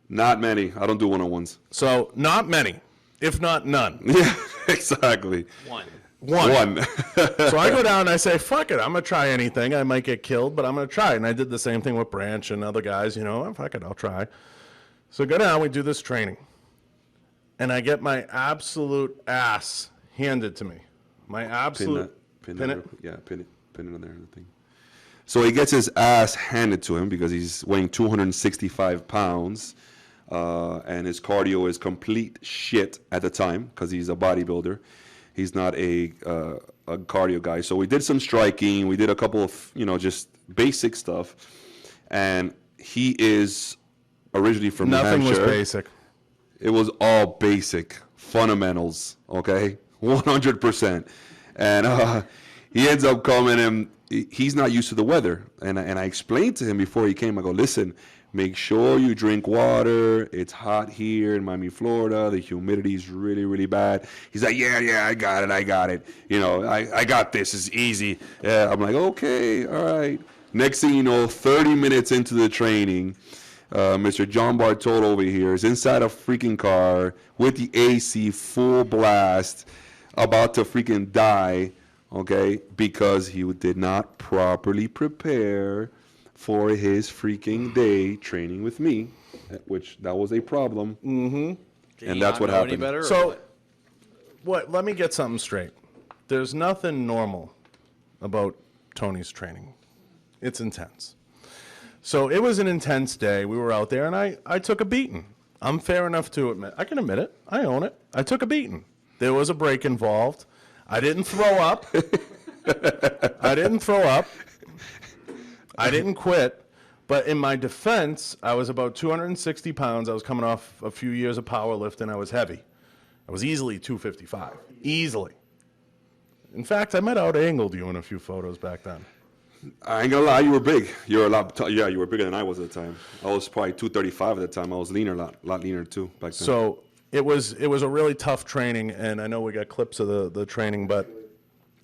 Not many. I don't do one-on-ones. So not many, if not none. Yeah, exactly. One. So I go down and I say, fuck it, I'm going to try anything. I might get killed, but I'm going to try. And I did the same thing with Branch and other guys, fuck it, I'll try. So go down, we do this training. And I get my absolute ass handed to me. My absolute... Pin it. Yeah, pin it on there. The thing. So he gets his ass handed to him because he's weighing 265 pounds. And his cardio is complete shit at the time because he's a bodybuilder. He's not a cardio guy. So we did some striking. We did a couple of, just basic stuff. And he is originally from New Hampshire. Nothing was basic. It was all basic fundamentals, okay? 100%. And he ends up coming and he's not used to the weather. And I explained to him before he came, I go, listen, make sure you drink water. It's hot here in Miami, Florida. The humidity is really, really bad. He's like, yeah, I got it. I got this. It's easy. Yeah, I'm like, okay, all right. Next thing you know, 30 minutes into the training, Mr. John Bartolo over here is inside a freaking car with the AC full blast, about to freaking die, okay, because he did not properly prepare for his freaking day training with me, which that was a problem. Mm-hmm. And that's what happened. So, let me get something straight. There's nothing normal about Tony's training. It's intense. So it was an intense day. We were out there, and I took a beating. I'm fair enough to admit. I can admit it. I own it. I took a beating. There was a break involved. I didn't throw up. I didn't quit. But in my defense, I was about 260 pounds. I was coming off a few years of powerlifting. I was heavy. I was easily 255. Easily. In fact, I might have out-angled you in a few photos back then. I ain't gonna lie, you were big. You were bigger than I was at the time. I was probably 235 at the time. I was leaner, a lot leaner too back then. So it was a really tough training, and I know we got clips of the training, but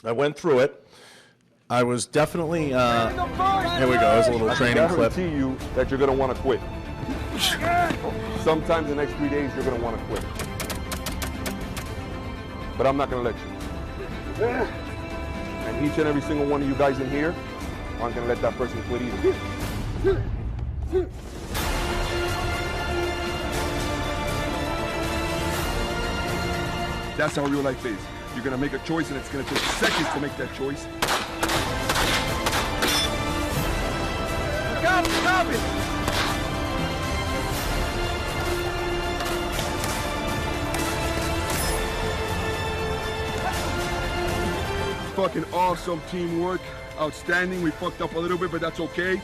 I went through it. I was definitely here we go. There's a little training clip. I guarantee you that you're gonna want to quit. Sometimes the next 3 days you're gonna want to quit, but I'm not gonna let you. And each and every single one of you guys in here aren't gonna let that person quit either. That's how real life is. You're gonna make a choice and it's gonna take seconds to make that choice. Stop it! Fucking awesome teamwork. Outstanding. We fucked up a little bit, but that's okay.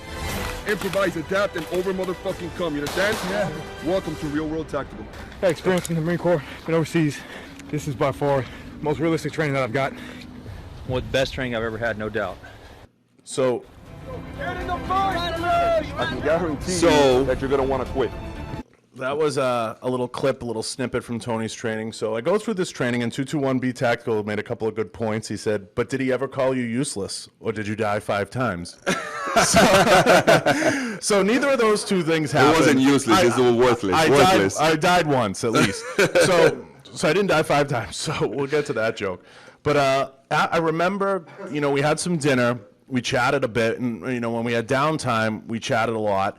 Improvise, adapt, and over motherfucking come. You understand? Yeah. Welcome to Real World Tactical. Had experience in the Marine Corps, been overseas. This is by far the most realistic training that I've got. Well, the best training I've ever had, no doubt. So, I can guarantee you that you're gonna want to quit. that was a little clip, a little snippet from Tony's training. So I go through this training, and 221B Tactical made a couple of good points. He said, but did he ever call you useless, or did you die 5 times? So neither of those two things happened. It wasn't useless, it was worthless. I died once, at least. So I didn't die 5 times, so we'll get to that joke. But I remember, we had some dinner. We chatted a bit, and, when we had downtime, we chatted a lot.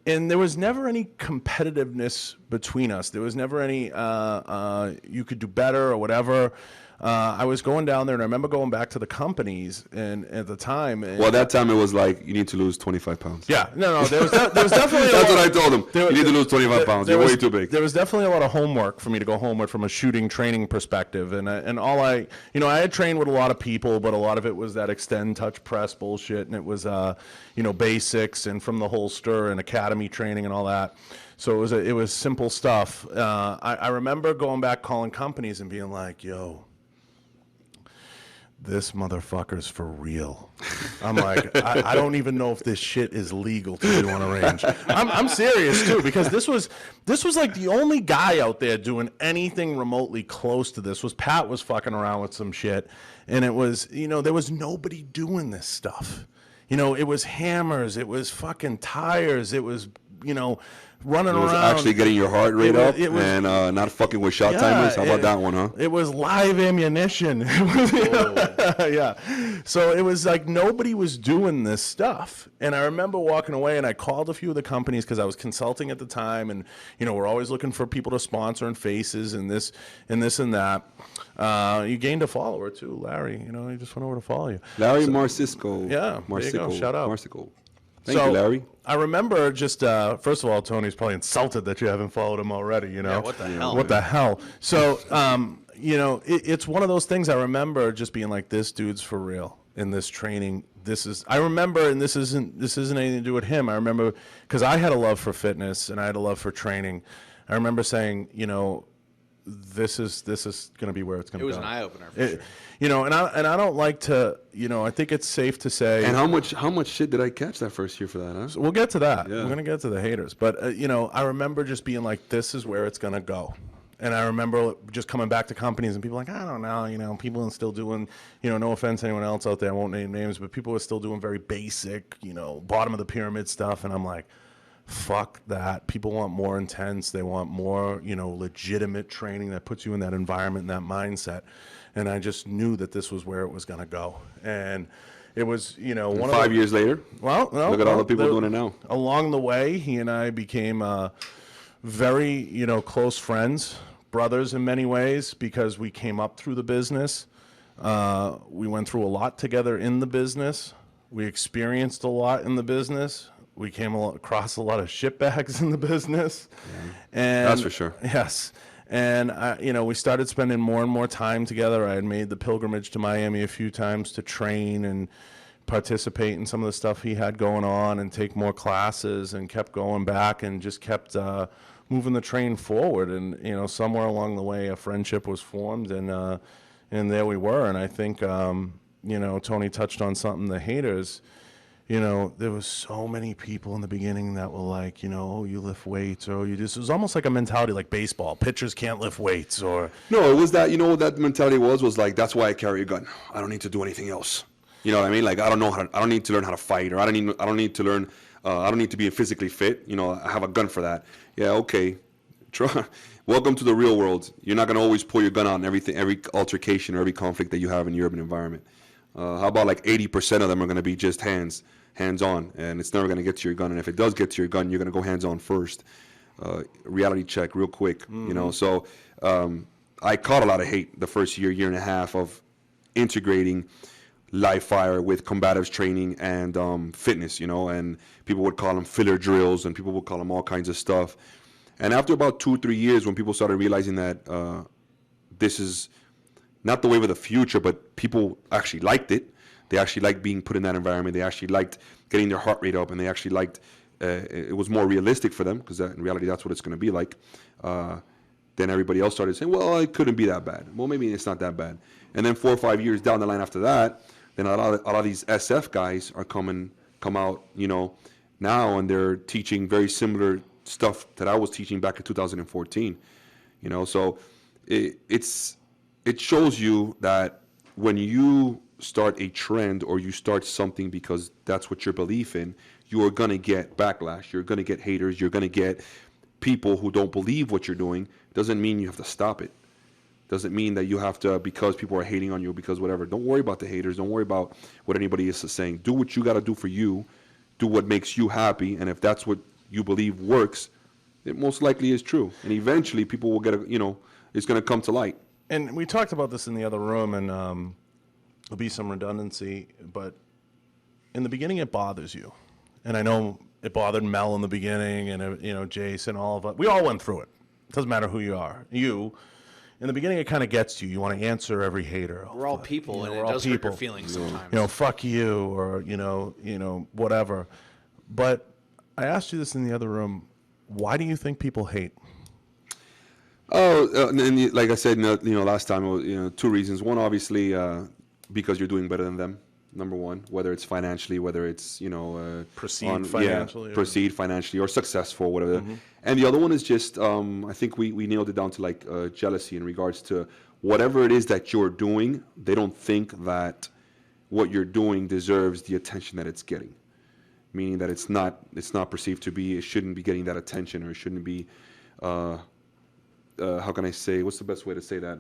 And there was never any competitiveness between us. There was never any, you could do better or whatever. I was going down there, and I remember going back to the companies, and at the time. Well, that time it was like, you need to lose 25 pounds. Yeah, no, there was definitely. That's what I told him. You need to lose 25 pounds. You're way too big. There was definitely a lot of homework for me to go home with from a shooting training perspective, and I had trained with a lot of people, but a lot of it was that extend, touch, press bullshit, and it was basics and from the holster and academy training and all that. So it was simple stuff. I remember going back calling companies and being like, yo, this motherfucker's for real. I'm like, I don't even know if this shit is legal to do on a range. I'm serious too, because this was like the only guy out there doing anything remotely close to this. Pat was fucking around with some shit, and it was, there was nobody doing this stuff. It was hammers, it was fucking tires, it was, running around. Actually getting your heart rate up and not fucking with shot timers. How about that one, huh? It was live ammunition. Yeah. So it was like nobody was doing this stuff. And I remember walking away, and I called a few of the companies because I was consulting at the time, and we're always looking for people to sponsor and faces and this and that. You gained a follower too, Larry. He just went over to follow you. Larry Marcisco. Yeah, there you go. Shout out. Marcisco. Thank you, Larry. I remember just, first of all, Tony's probably insulted that you haven't followed him already, Yeah, what the hell? What the hell? So, it's one of those things. I remember just being like, this dude's for real in this training. I remember, and this isn't anything to do with him. I remember, because I had a love for fitness and I had a love for training. I remember saying, this is going to be where it's going to go. It was an eye-opener for sure. And I don't like to, I think it's safe to say. And how much shit did I catch that first year for that, huh? So we'll get to that. Yeah. We're going to get to the haters. But, I remember just being like, this is where it's going to go. And I remember just coming back to companies and people like, I don't know, people are still doing, no offense to anyone else out there, I won't name names, but people are still doing very basic, bottom of the pyramid stuff. And I'm like, fuck that. People want more intense. They want more, legitimate training that puts you in that environment and that mindset. And I just knew that this was where it was going to go. And it was, one 5 years later. Well, no, look at all the people doing it now. Along the way, he and I became very, close friends, brothers in many ways, because we came up through the business. We went through a lot together in the business. We experienced a lot in the business. We came across a lot of shitbags in the business. Yeah. And that's for sure. Yes. And, we started spending more and more time together. I had made the pilgrimage to Miami a few times to train and participate in some of the stuff he had going on and take more classes, and kept going back and just kept moving the train forward. And, somewhere along the way, a friendship was formed, and there we were. And I think, Tony touched on something, the haters. There was so many people in the beginning that were like, oh, you lift weights, or you just, it was almost like a mentality like baseball. Pitchers can't lift weights, or. No, it was that, what that mentality was like, that's why I carry a gun. I don't need to do anything else. You know what I mean? Like, I don't need to learn how to fight, or I don't need to learn, I don't need to be physically fit. I have a gun for that. Yeah, okay. Welcome to the real world. You're not going to always pull your gun out in every altercation or every conflict that you have in your urban environment. How about like 80% of them are going to be just hands-on, and it's never going to get to your gun. And if it does get to your gun, you're going to go hands-on first. Reality check real quick, So I caught a lot of hate the first year and a half of integrating live fire with combatives training and fitness, and people would call them filler drills and people would call them all kinds of stuff. And after about 2-3 years, when people started realizing that this is not the wave of the future, but people actually liked it. They actually liked being put in that environment. They actually liked getting their heart rate up, and they actually liked it was more realistic for them, because in reality that's what it's going to be like. Then everybody else started saying, well, it couldn't be that bad. Well, maybe it's not that bad. And then 4 or 5 years down the line after that, then a lot of these SF guys are come out, now, and they're teaching very similar stuff that I was teaching back in 2014. So it shows you that when you start a trend or you start something because that's what your belief in, you are going to get backlash. You're going to get haters. You're going to get people who don't believe what you're doing. Doesn't mean you have to stop it. Doesn't mean that you have to, because people are hating on you, because whatever. Don't worry about the haters. Don't worry about what anybody else is saying. Do what you got to do for you. Do what makes you happy. And if that's what you believe works, it most likely is true. And eventually people will get, it's going to come to light. And we talked about this in the other room, and there'll be some redundancy, but in the beginning it bothers you. And I know it bothered Mel in the beginning, and Jason, all of us. We all went through it. It doesn't matter who you are. In the beginning, it kind of gets to you. You want to answer every hater. We're all people, and it does hurt your feelings sometimes. Fuck you, or whatever. But I asked you this in the other room. Why do you think people hate? And like I said, last time, it was, 2 reasons. One, obviously, because you're doing better than them. Number one, whether it's financially, whether it's proceed financially or successful, whatever. Mm-hmm. And the other one is just I think we nailed it down to like jealousy in regards to whatever it is that you're doing. They don't think that what you're doing deserves the attention that it's getting, meaning that it's not perceived to be. It shouldn't be getting that attention, or it shouldn't be. How can I say? What's the best way to say that?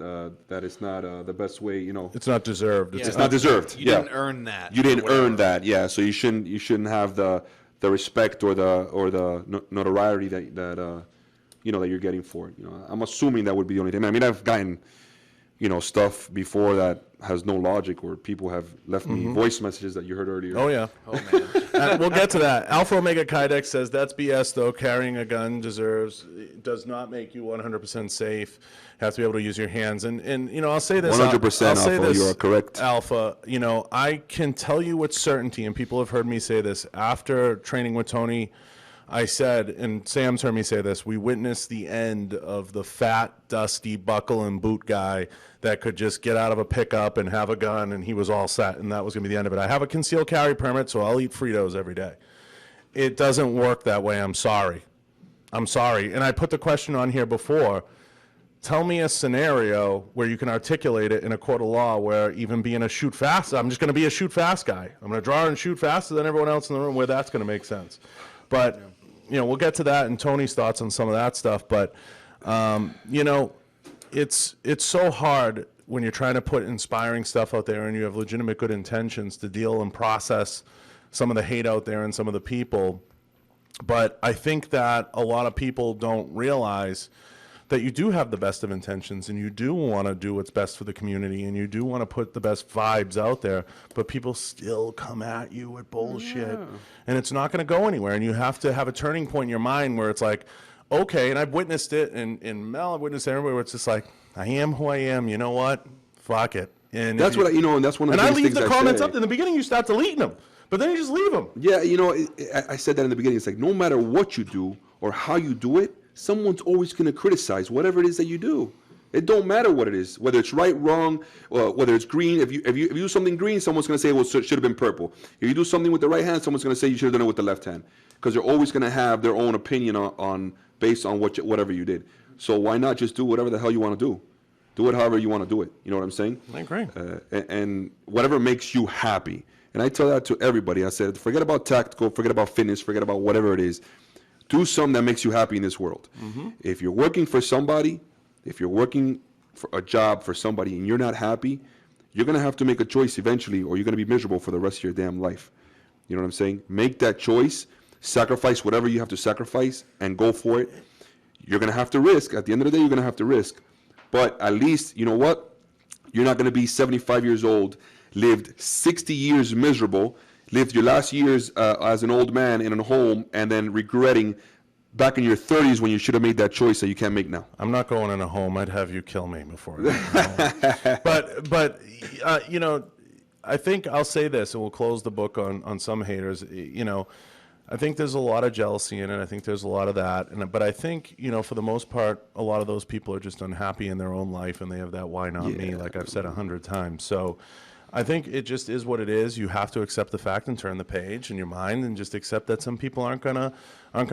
That it's not the best way. It's not deserved. It's not deserved. You didn't earn that. You didn't earn that. Yeah. So you shouldn't have the respect or the notoriety that you're getting for it. I'm assuming that would be the only thing. I mean, I've gotten stuff before that has no logic, where people have left me voice messages that you heard earlier. Oh yeah. Oh man. We'll get to that. Alpha Omega Kydex says that's BS though. Carrying a gun does not make you 100% safe. You have to be able to use your hands. And I'll say this. 100% Alpha. You are correct. Alpha. I can tell you with certainty, and people have heard me say this after training with Tony. I said, and Sam's heard me say this, we witnessed the end of the fat, dusty, buckle and boot guy that could just get out of a pickup and have a gun, and he was all set, and that was going to be the end of it. I have a concealed carry permit, so I'll eat Fritos every day. It doesn't work that way. I'm sorry. And I put the question on here before. Tell me a scenario where you can articulate it in a court of law where even being a shoot fast, I'm just going to be a shoot fast guy. I'm going to draw and shoot faster than everyone else in the room, where that's going to make sense. But, we'll get to that and Tony's thoughts on some of that stuff. But, it's so hard when you're trying to put inspiring stuff out there and you have legitimate good intentions to deal and process some of the hate out there and some of the people. But I think that a lot of people don't realize that you do have the best of intentions, and you do want to do what's best for the community, and you do want to put the best vibes out there, but people still come at you with bullshit, and it's not going to go anywhere. And you have to have a turning point in your mind where it's like, okay, and I've witnessed it, and Mel, I've witnessed it everywhere, where it's just like, I am who I am, you know what? Fuck it. And that's what and that's one of the biggest things I leave the comments up. In the beginning, you start deleting them, but then you just leave them. Yeah, I said that in the beginning. It's like, no matter what you do or how you do it, someone's always going to criticize whatever it is that you do. It don't matter what it is, whether it's right, wrong, whether it's green. If you do something green, someone's going to say, well, it should have been purple. If you do something with the right hand, someone's going to say you should have done it with the left hand, because they're always going to have their own opinion on based on whatever you did. So why not just do whatever the hell you want to do? Do it however you want to do it. You know what I'm saying? I agree. And whatever makes you happy. And I tell that to everybody. I said, forget about tactical, forget about fitness, forget about whatever it is. Do something that makes you happy in this world. Mm-hmm. If you're working for somebody, if you're working for a job for somebody and you're not happy, you're going to have to make a choice eventually, or you're going to be miserable for the rest of your damn life. You know what I'm saying? Make that choice, sacrifice whatever you have to sacrifice, and go for it. You're going to have to risk. At the end of the day, you're going to have to risk. But at least, you know what? You're not going to be 75 years old, lived 60 years miserable, lived your last years as an old man in a home, and then regretting back in your 30s when you should have made that choice that you can't make now. I'm not going in a home. I'd have you kill me before. But you know, I think I'll say this, and we'll close the book on some haters. You know, I think there's a lot of jealousy in it. I think there's a lot of that. But I think, you know, for the most part, a lot of those people are just unhappy in their own life, and they have that why not me, like I've said 100 times. So I think it just is what it is. You have to accept the fact and turn the page in your mind and just accept that some people aren't gonna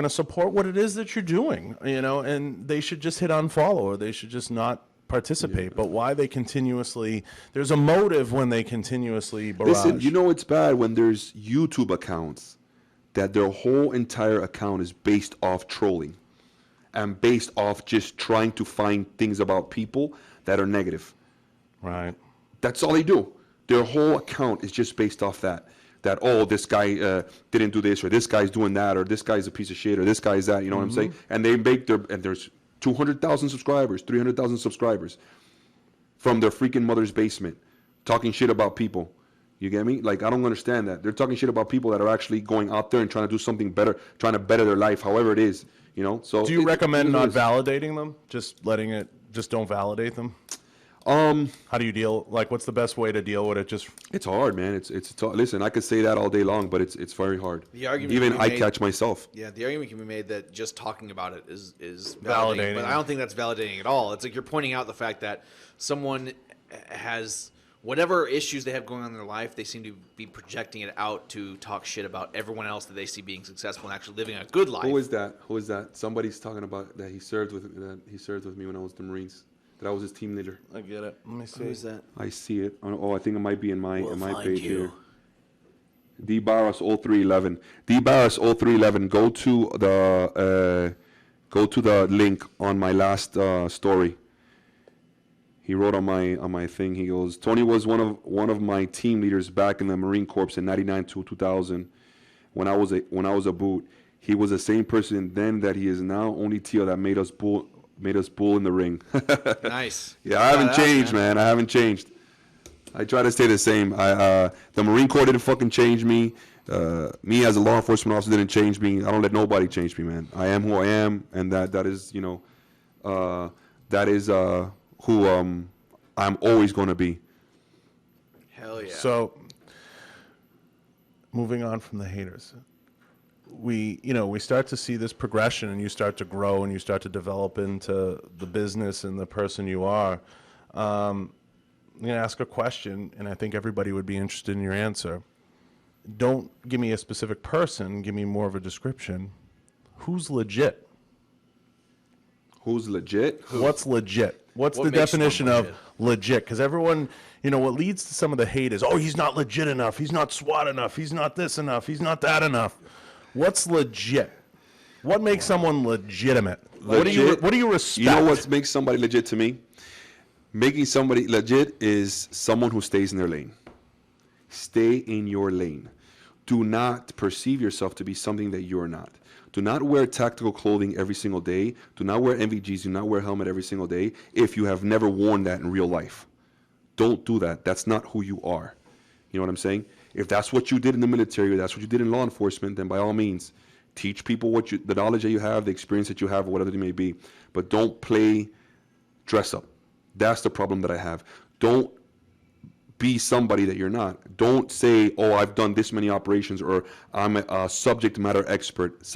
support what it is that you're doing, you know, and they should just hit unfollow, or they should just not participate. But why they continuously, there's a motive when they continuously barrage. Listen, you know it's bad when there's YouTube accounts that their whole entire account is based off trolling and based off just trying to find things about people that are negative. Right. That's all they do. Their whole account is just based off that, oh, this guy didn't do this, or this guy's doing that, or this guy's a piece of shit, or this guy's that, you know what I'm saying? And they make and there's 200,000 subscribers, 300,000 subscribers from their freaking mother's basement talking shit about people. You get me? Like, I don't understand that. They're talking shit about people that are actually going out there and trying to do something better, trying to better their life, however it is, you know? So do you recommend not validating them? Just don't validate them? How do you deal? Like, what's the best way to deal with it? It's hard, man. Listen, I could say that all day long, but it's very hard. The argument even I catch myself. Yeah, the argument can be made that just talking about it is validating, but I don't think that's validating at all. It's like you're pointing out the fact that someone has whatever issues they have going on in their life, they seem to be projecting it out to talk shit about everyone else that they see being successful and actually living a good life. Who is that? Somebody's talking about that he served with me when I was the Marines. That I was his team leader. I get it. Let me see. Who is that? I see it. Oh, I think it might be in my page here. D Barros 0311. D Barros 0311. Go to the link on my last story. He wrote on my thing. He goes, Tony was one of my team leaders back in the Marine Corps in '99 to 2000. When I was a boot, he was the same person then that he is now. Only Tio that made us bull in the ring. Nice. Yeah, I haven't changed, man. I haven't changed. I try to stay the same. The Marine Corps didn't fucking change me. Me as a law enforcement officer didn't change me. I don't let nobody change me, man. I am who I am, and that is, you know, who I'm always going to be. Hell yeah. So, moving on from the haters. We start to see this progression, and you start to grow, and you start to develop into the business and the person you are. I'm going to ask a question, and I think everybody would be interested in your answer. Don't give me a specific person. Give me more of a description. Who's legit? Who's legit? What's legit? What's the definition of legit? Because everyone, what leads to some of the hate is, oh, he's not legit enough. He's not SWAT enough. He's not this enough. He's not that enough. What's legit? What makes someone legitimate? Legit? What do you respect? You know what makes somebody legit to me? Making somebody legit is someone who stays in their lane. Stay in your lane. Do not perceive yourself to be something that you're not. Do not wear tactical clothing every single day. Do not wear NVGs. Do not wear a helmet every single day if you have never worn that in real life. Don't do that. That's not who you are. You know what I'm saying? If that's what you did in the military or that's what you did in law enforcement, then by all means, teach people the knowledge that you have, the experience that you have, or whatever it may be. But don't play dress up. That's the problem that I have. Don't be somebody that you're not. Don't say, oh, I've done this many operations, or I'm a subject matter expert.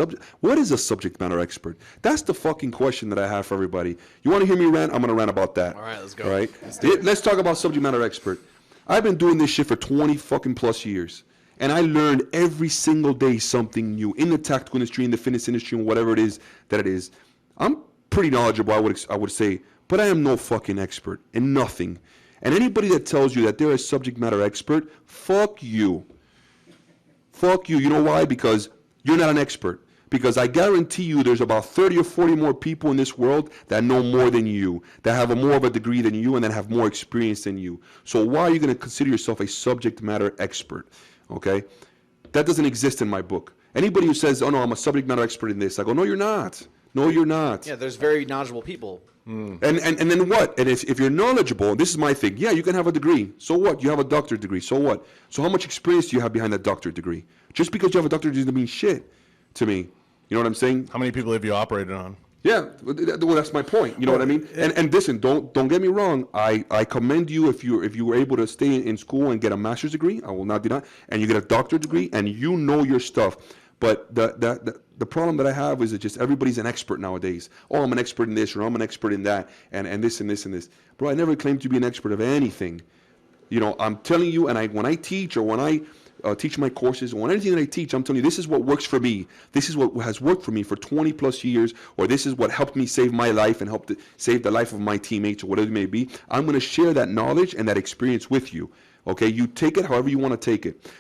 What is a subject matter expert? That's the fucking question that I have for everybody. You want to hear me rant? I'm going to rant about that. All right, let's go. All right? Let's talk about subject matter expert. I've been doing this shit for 20 fucking plus years. And I learned every single day something new in the tactical industry, in the fitness industry, and whatever it is that it is. I'm pretty knowledgeable, I would say, but I am no fucking expert in nothing. And anybody that tells you that they're a subject matter expert, fuck you. Fuck you. You know why? Because you're not an expert. Because I guarantee you there's about 30 or 40 more people in this world that know more than you, that have more of a degree than you, and that have more experience than you. So why are you going to consider yourself a subject matter expert? Okay? That doesn't exist in my book. Anybody who says, oh, no, I'm a subject matter expert in this, I go, no, you're not. No, you're not. Yeah, there's very knowledgeable people And then what? And if you're knowledgeable, this is my thing. Yeah, you can have a degree. So what? You have a doctorate degree. So what? So how much experience do you have behind that doctorate degree? Just because you have a doctorate doesn't mean shit to me. You know what I'm saying? How many people have you operated on? Yeah, well, that's my point. You know what I mean? And listen, don't get me wrong. I commend you if you were able to stay in school and get a master's degree. I will not deny. And you get a doctorate degree, and you know your stuff. But the problem that I have is that just everybody's an expert nowadays. Oh, I'm an expert in this, or I'm an expert in that, and this and this and this. Bro, I never claimed to be an expert of anything. You know, I'm telling you, and when I teach or when I teach my courses, or when anything that I teach, I'm telling you, this is what works for me. This is what has worked for me for 20 plus years, or this is what helped me save my life and helped save the life of my teammates, or whatever it may be. I'm going to share that knowledge and that experience with you. Okay, you take it however you want to take it.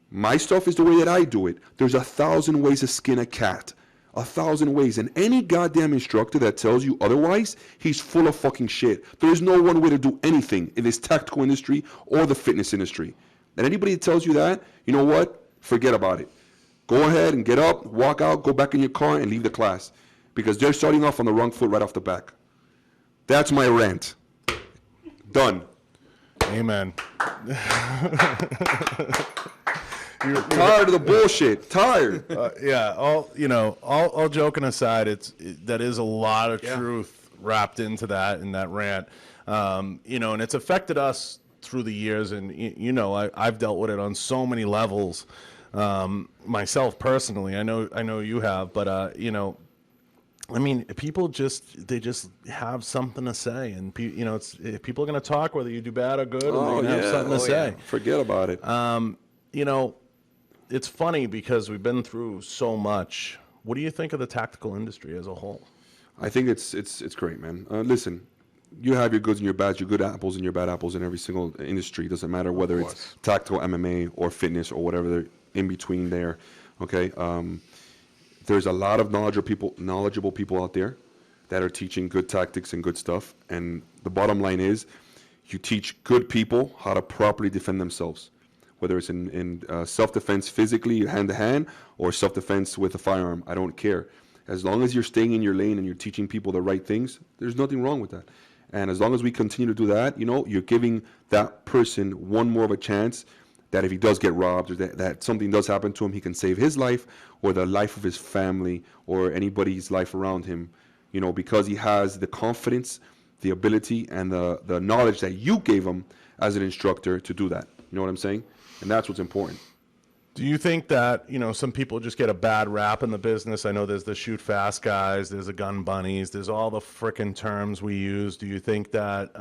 My stuff is the way that I do it. There's 1,000 ways to skin a cat. 1,000 ways. And any goddamn instructor that tells you otherwise, he's full of fucking shit. There is no one way to do anything in this tactical industry or the fitness industry. And anybody that tells you that, you know what? Forget about it. Go ahead and get up, walk out, go back in your car and leave the class. Because they're starting off on the wrong foot right off the back. That's my rant. Done. Amen. You're tired of the bullshit. Tired. Yeah. All joking aside, that is a lot of truth wrapped into that in that rant. And it's affected us through the years, and I've dealt with it on so many levels. Myself personally, I know you have, but I mean, people just have something to say, and people are going to talk whether you do bad or good, and they're going to have something to say. Forget about it. It's funny because we've been through so much. What do you think of the tactical industry as a whole? I think it's great, man. Listen, you have your goods and your bads, your good apples and your bad apples in every single industry. It doesn't matter whether it's tactical MMA or fitness or whatever they're in between there. Okay. There's a lot of knowledgeable people out there that are teaching good tactics and good stuff. And the bottom line is, you teach good people how to properly defend themselves, whether it's in self-defense physically, hand-to-hand, or self-defense with a firearm. I don't care. As long as you're staying in your lane and you're teaching people the right things, there's nothing wrong with that. And as long as we continue to do that, you're giving that person one more of a chance that if he does get robbed or that something does happen to him, he can save his life or the life of his family or anybody's life around him, because he has the confidence, the ability, and the knowledge that you gave him as an instructor to do that. You know what I'm saying? And that's what's important. Do you think that, some people just get a bad rap in the business? I know there's the shoot fast guys, there's the gun bunnies, there's all the frickin' terms we use. Do you think that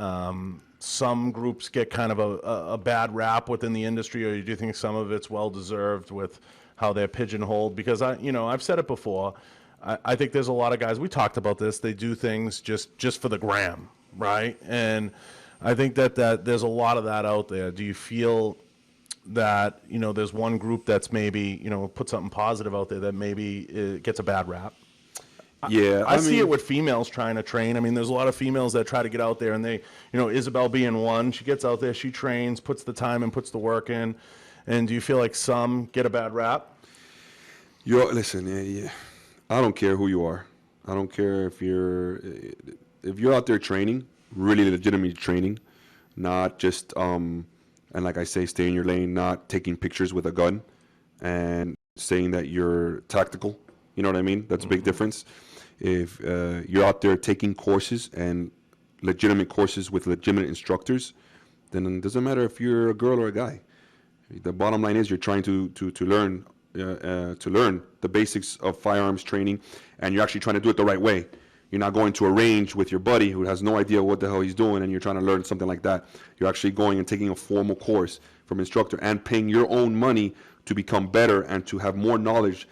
some groups get kind of a bad rap within the industry, or do you think some of it's well-deserved with how they're pigeonholed? Because, I've said it before, I think there's a lot of guys, we talked about this, they do things just for the gram, right? And I think that there's a lot of that out there. Do you feel that there's one group that's maybe put something positive out there that maybe it gets a bad rap? Yeah, I see it with females trying to train. I mean, there's a lot of females that try to get out there, and they, Isabel being one, she gets out there, she trains, puts the time and puts the work in. And do you feel like some get a bad rap? Listen, I don't care who you are. I don't care if you're out there training, really legitimately training, not just and like I say, stay in your lane, not taking pictures with a gun and saying that you're tactical. You know what I mean? That's a big difference. If you're out there taking courses and legitimate courses with legitimate instructors, then it doesn't matter if you're a girl or a guy. The bottom line is you're trying to learn the basics of firearms training, and you're actually trying to do it the right way. You're not going to a range with your buddy who has no idea what the hell he's doing, and you're trying to learn something like that. You're actually going and taking a formal course from an instructor and paying your own money to become better and to have more knowledge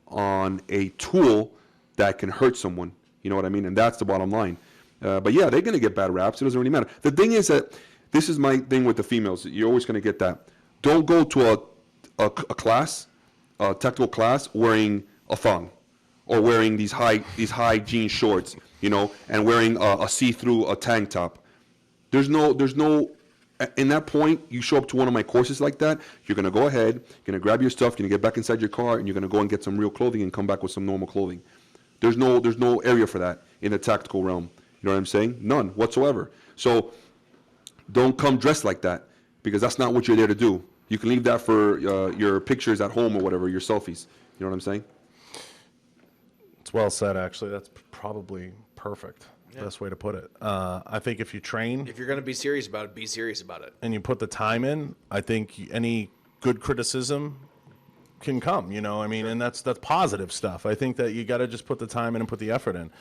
on a tool that can hurt someone. You know what I mean? And that's the bottom line. But yeah, they're going to get bad raps. It doesn't really matter. The thing is that this is my thing with the females. You're always going to get that. Don't go to a class, a tactical class, wearing a thong or wearing these high jean shorts, and wearing a see-through tank top. There's no. In that point, you show up to one of my courses like that, you're going to go ahead, you're going to grab your stuff, you're going to get back inside your car, and you're going to go and get some real clothing and come back with some normal clothing. There's no area for that in the tactical realm. You know what I'm saying? None whatsoever. So don't come dressed like that, because that's not what you're there to do. You can leave that for your pictures at home or whatever, your selfies. You know what I'm saying? It's well said, actually. That's probably perfect. Best way to put it. I think if you train, If you're going to be serious about it, be serious about it. and you put the time in, I think any good criticism can come, you know, I mean, and that's positive stuff. I think that you got to just put the time in and put the effort in.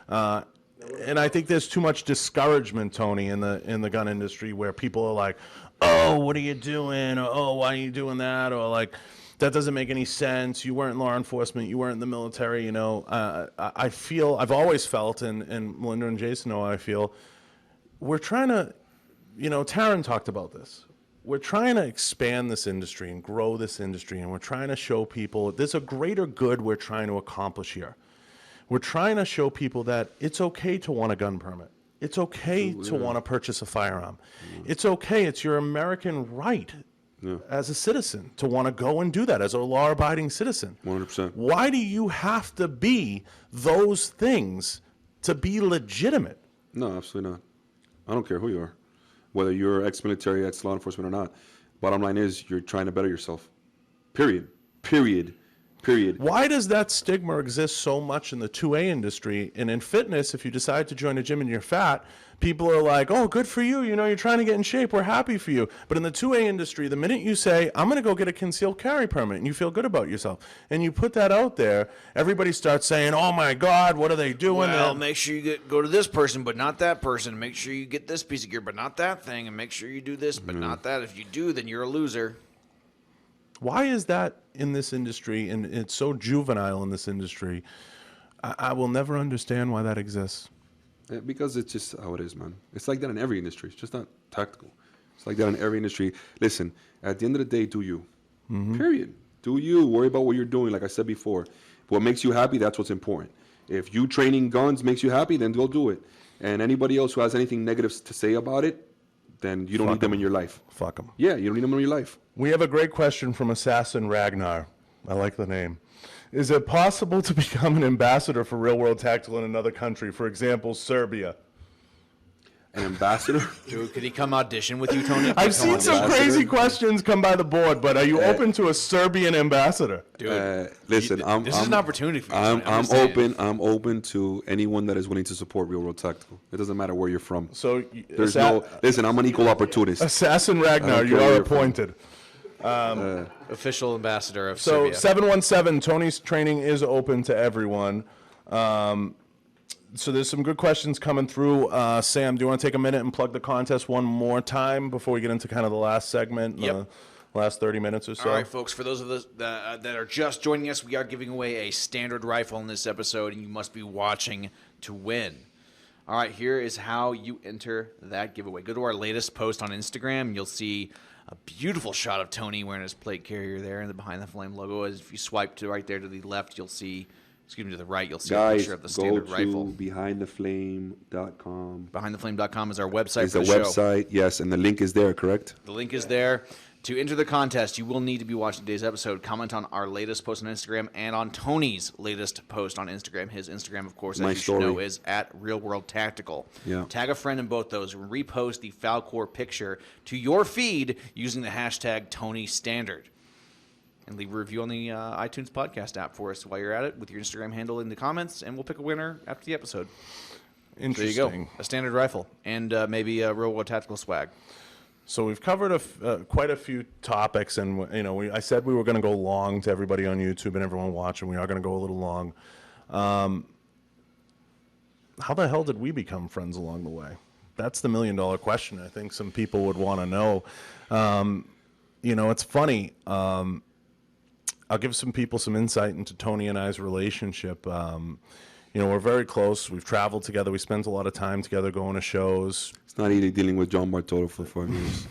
And I think there's too much discouragement, Tony, in the gun industry, where people are like, oh, what are you doing? Or, oh, why are you doing that? Or like, that doesn't make any sense. You weren't law enforcement. You weren't in the military. You know, I feel, I've always felt, and Melinda and Jason know how I feel, we're trying to, you know, Taryn talked about this. We're trying to expand this industry and grow this industry, and we're trying to show people there's a greater good we're trying to accomplish here. We're trying to show people that it's okay to want a gun permit. It's okay to want to purchase a firearm. It's okay. It's your American right as a citizen to want to go and do that as a law-abiding citizen. 100%. Why do you have to be those things to be legitimate? No, absolutely not. I don't care who you are, whether you're ex-military, ex-law enforcement or not. Bottom line is you're trying to better yourself. Period. Period. Period. Why does that stigma exist so much in the 2A industry? And in fitness, if you decide to join a gym and you're fat, people are like, oh, good for you. You know, you're trying to get in shape. We're happy for you. But in the 2A industry, the minute you say, I'm going to go get a concealed carry permit, and you feel good about yourself, and you put that out there, everybody starts saying, oh, my God, what are they doing? Well, make sure you go to this person, but not that person. Make sure you get this piece of gear, but not that thing. And make sure you do this, but not that. If you do, then you're a loser. Why is that in this industry, and it's so juvenile in this industry? I will never understand why that exists. Because it's just how it is, man. It's like that in every industry. It's just not tactical. It's like that in every industry. Listen, at the end of the day, do you. Period. Do you. Worry about what you're doing, like I said before. What makes you happy, that's what's important. If you training guns makes you happy, then go do it. And anybody else who has anything negative to say about it, then you don't need them in your life. Fuck them. Yeah, you don't need them in your life. We have a great question from Assassin Ragnar. I like the name. Is it possible to become an ambassador for Real World Tactical in another country? For example, Serbia. An ambassador? Dude, could he come audition with you, Tony? I've seen some crazy questions come by the board, but are you open to a Serbian ambassador? Dude, listen, this is an opportunity for you. I'm open to anyone that is willing to support Real World Tactical. It doesn't matter where you're from. So listen, I'm an equal opportunist. Assassin Ragnar, you are appointed. Official ambassador of So Serbia. 717, Tony's training is open to everyone. So there's some good questions coming through. Sam, do you want to take a minute and plug the contest one more time before we get into kind of the last segment, Yep. last 30 minutes or so? All right, folks, for those of us that are just joining us, we are giving away a standard rifle in this episode, and you must be watching to win. All right, here is how you enter that giveaway. Go to our latest post on Instagram. You'll see a beautiful shot of Tony wearing his plate carrier there and the Behind the Flame logo. As if you swipe to right there to the left, you'll see, to the right, you'll see a Guys, picture of the standard go rifle. to behindtheflame.com. Behindtheflame.com is our website It's for a the show. website, yes, and the link is there, correct? The link is there. To enter the contest, you will need to be watching today's episode, comment on our latest post on Instagram, and on Tony's latest post on Instagram. His Instagram, of course, as My you should know, story. is at Real World Tactical. Yeah. Tag a friend in both those and repost the Falkor picture to your feed using the hashtag TonyStandard. And leave a review on the iTunes podcast app for us while you're at it with your Instagram handle in the comments, and we'll pick a winner after the episode. There you go. Interesting. A standard rifle and maybe a Real World Tactical swag. So we've covered quite a few topics, and I said we were going to go long to everybody on YouTube and everyone watching. We are going to go a little long. How the hell did we become friends along the way? That's the million-dollar question. I think some people would want to know. It's funny. I'll give some people some insight into Tony and I's relationship. We're very close. We've traveled together. We spent a lot of time together going to shows. It's not easy dealing with John Bartolo for 5 years.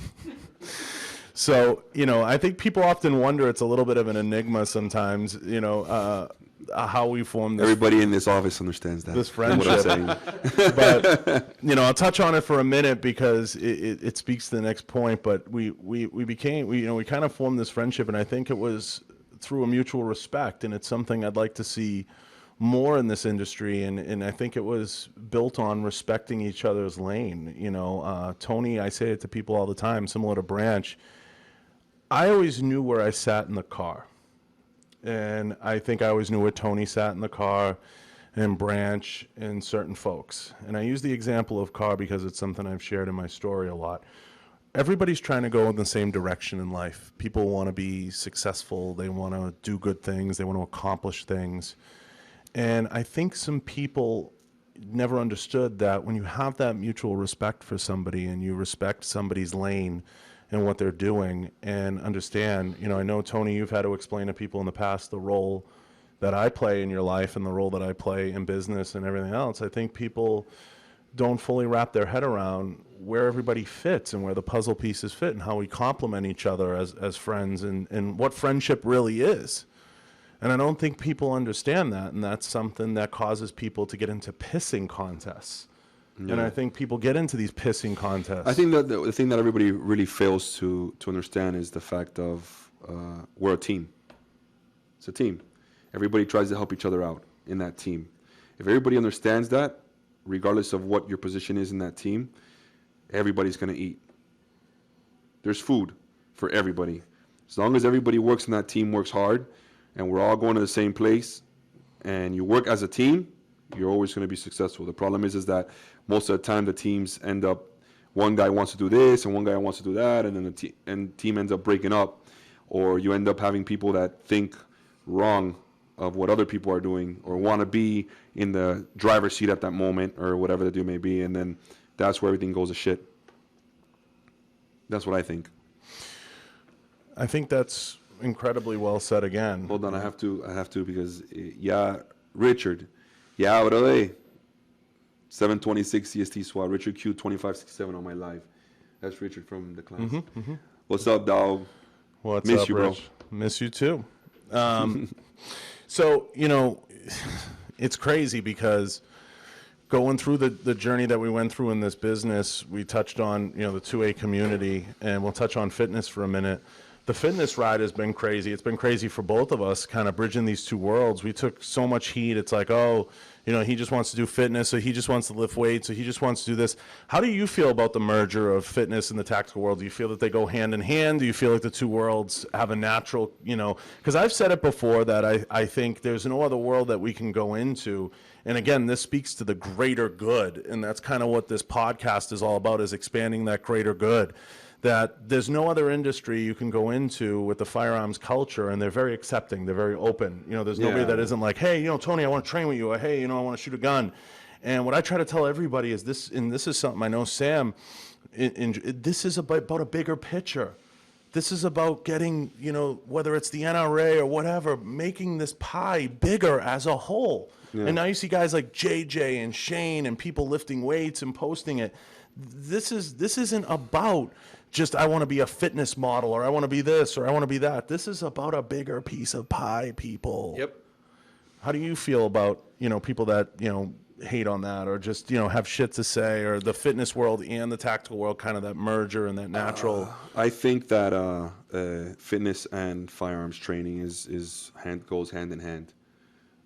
So, I think people often wonder, it's a little bit of an enigma sometimes, how we formed this. Everybody in this office understands that. This That's what I'm saying. But, I'll touch on it for a minute because it speaks to the next point. But we kind of formed this friendship, and I think it was through a mutual respect, and it's something I'd like to see more in this industry, and I think it was built on respecting each other's lane. You know, Tony, I say it to people all the time, similar to Branch, I always knew where I sat in the car. And I think I always knew where Tony sat in the car, and Branch, and certain folks. And I use the example of car because it's something I've shared in my story a lot. Everybody's trying to go in the same direction in life. People want to be successful. They want to do good things. They want to accomplish things. And I think some people never understood that when you have that mutual respect for somebody and you respect somebody's lane and what they're doing and understand, you know, I know, Tony, you've had to explain to people in the past the role that I play in your life and the role that I play in business and everything else. I think people don't fully wrap their head around where everybody fits and where the puzzle pieces fit and how we complement each other as friends and what friendship really is. And I don't think people understand that, and that's something that causes people to get into pissing contests. Yeah. And I think people get into these pissing contests. I think that the thing that everybody really fails to understand is the fact of we're a team. It's a team. Everybody tries to help each other out in that team. If everybody understands that, regardless of what your position is in that team, everybody's going to eat. There's food for everybody. As long as everybody works in that team, works hard, and we're all going to the same place, and you work as a team, you're always going to be successful. The problem is that most of the time the teams end up, one guy wants to do this and one guy wants to do that, and then the team ends up breaking up, or you end up having people that think wrong of what other people are doing or want to be in the driver's seat at that moment or whatever the do may be, and then that's where everything goes to shit. That's what I think. I think that's incredibly well said again. Hold on, I have to because Richard, brother. 726 CST SWAT, Richard Q 2567 on my live. That's Richard from the class. What's up, dog? What's Miss up, you, Rich? bro. Miss you too. So, you know, it's crazy because going through the journey that we went through in this business, we touched on, you know, the 2A community, and we'll touch on fitness for a minute. The fitness ride has been crazy. It's been crazy for both of us, kind of bridging these two worlds. We took so much heat. It's like, oh, you know, he just wants to do fitness, so he just wants to lift weights, so he just wants to do this. How do you feel about the merger of fitness and the tactical world? Do you feel that they go hand in hand? Do you feel like the two worlds have a natural, you know, because I've said it before that I think there's no other world that we can go into. And again, this speaks to the greater good, and that's kind of what this podcast is all about, is expanding that greater good. That there's no other industry you can go into with the firearms culture, and they're very accepting, they're very open. You know, there's nobody that isn't like, hey, you know, Tony, I want to train with you, or hey, you know, I want to shoot a gun. And what I try to tell everybody is this, and this is something I know Sam, this is about a bigger picture. This is about getting, you know, whether it's the NRA or whatever, making this pie bigger as a whole. Yeah. And now you see guys like JJ and Shane and people lifting weights and posting it. This isn't about just I want to be a fitness model, or I want to be this, or I want to be that. This is about a bigger piece of pie, people. Yep. How do you feel about, you know, people that, you know, hate on that, or just, you know, have shit to say, or the fitness world and the tactical world, kind of that merger and that natural? I think that fitness and firearms training goes hand in hand,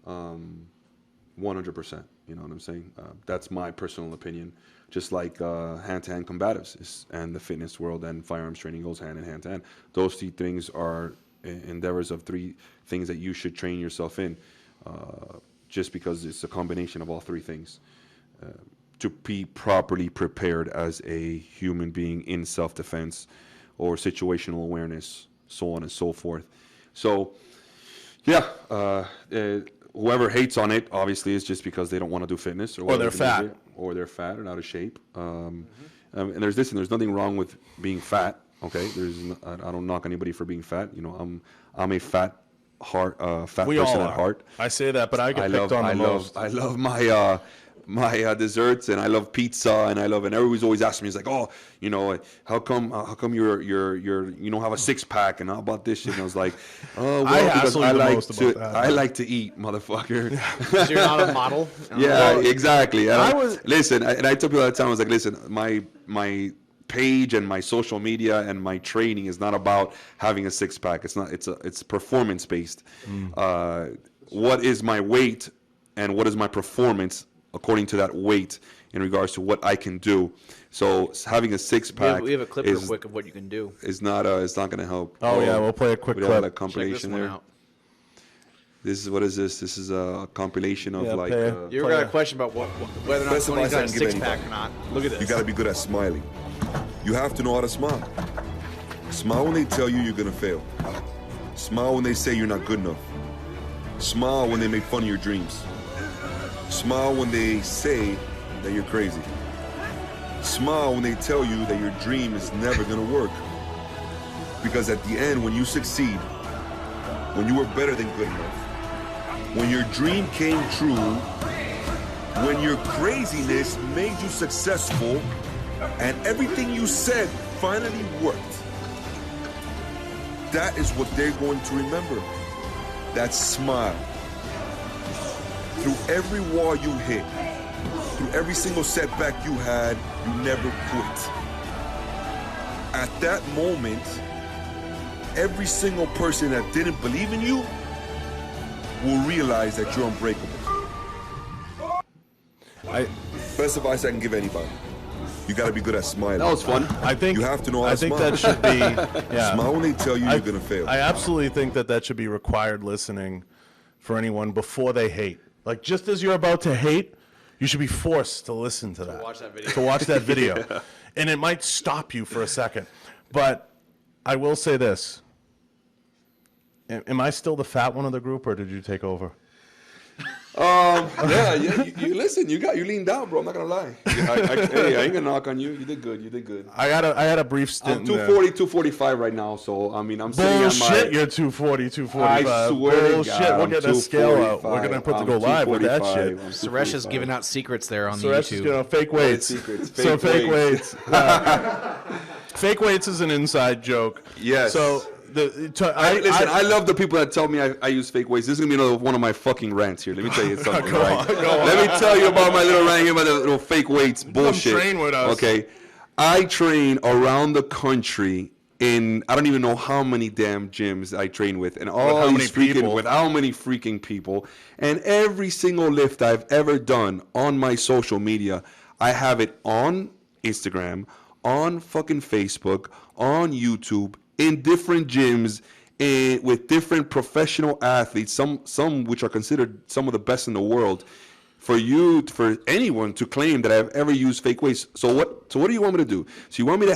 100%. You know what I'm saying? That's my personal opinion. Just like hand-to-hand combatives and the fitness world and firearms training goes hand in hand. Those three things are endeavors of three things that you should train yourself in, just because it's a combination of all three things. To be properly prepared as a human being in self-defense or situational awareness, so on and so forth. So, whoever hates on it, obviously, is just because they don't want to do fitness, or they're fat, or or out of shape. And there's nothing wrong with being fat. Okay, I don't knock anybody for being fat. You know, I'm a fat person at heart. I say that, but I get picked on the most. I love my desserts, and I love pizza, and everybody's always asking me, it's like, oh, you know, how come you're you don't have a six pack, and how about this shit? And I was like, oh, well, because I like to eat, motherfucker. So you're not a model? Yeah, exactly. And I tell people all the time, I was like, listen, my page and my social media and my training is not about having a six pack. It's performance based. What is my weight and what is my performance according to that weight in regards to what I can do. So having a six-pack we have a clip real quick of what you can do. It's not going to help. Oh, yeah, we'll play a quick we clip. have a Check this compilation one there. out. This is what is this? This is a compilation of like. You ever got a question about whether or not Best Tony's got a advice I can give six-pack or not? Look at this. You got to be good at smiling. You have to know how to smile. Smile when they tell you you're going to fail. Smile when they say you're not good enough. Smile when they make fun of your dreams. Smile when they say that you're crazy. Smile when they tell you that your dream is never going to work. Because at the end, when you succeed, when you were better than good enough, when your dream came true, when your craziness made you successful, and everything you said finally worked, that is what they're going to remember. That smile. Through every wall you hit, through every single setback you had, you never quit. At that moment, every single person that didn't believe in you will realize that you're unbreakable. Best advice I can give anybody. You got to be good at smiling. That was fun. I think You have to know how to think smile. that should be. Yeah. Smile when they tell you you're going to fail. I absolutely think that should be required listening for anyone before they hate. Like, just as you're about to hate, you should be forced to listen to that. watch that video. To watch that video. And it might stop you for a second. But I will say this. Am I still the fat one of the group, or did you take over? Yeah, you listen. You leaned out, bro. I'm not gonna lie. Hey, I ain't gonna knock on you. You did good. You did good. I had a brief stint. I'm 240, 245 right now. So I mean, I'm sitting Bullshit, at my. you're 240, 245. I swear Bullshit, to God, we're I'm getting a scale out. We're going to 245. put to go live with that shit. Suresh is giving out secrets there on the Suresh is YouTube. going to fake weights. secrets, So fake fake weights. Fake weights is an inside joke. Yes. So Listen, I love the people that tell me I use fake weights. This is gonna be another one of my fucking rants here. Let me tell you something. Go right? on, go on. Let me tell you about my little rant here about the little fake weights bullshit. train with us. Okay, I train around the country in I don't even know how many damn gyms I train with, and all how these many people? with how many freaking people, and every single lift I've ever done on my social media, I have it on Instagram, on fucking Facebook, on YouTube, in different gyms, with different professional athletes, some which are considered some of the best in the world. For anyone to claim that I've ever used fake weights. So what do you want me to do? So you want me to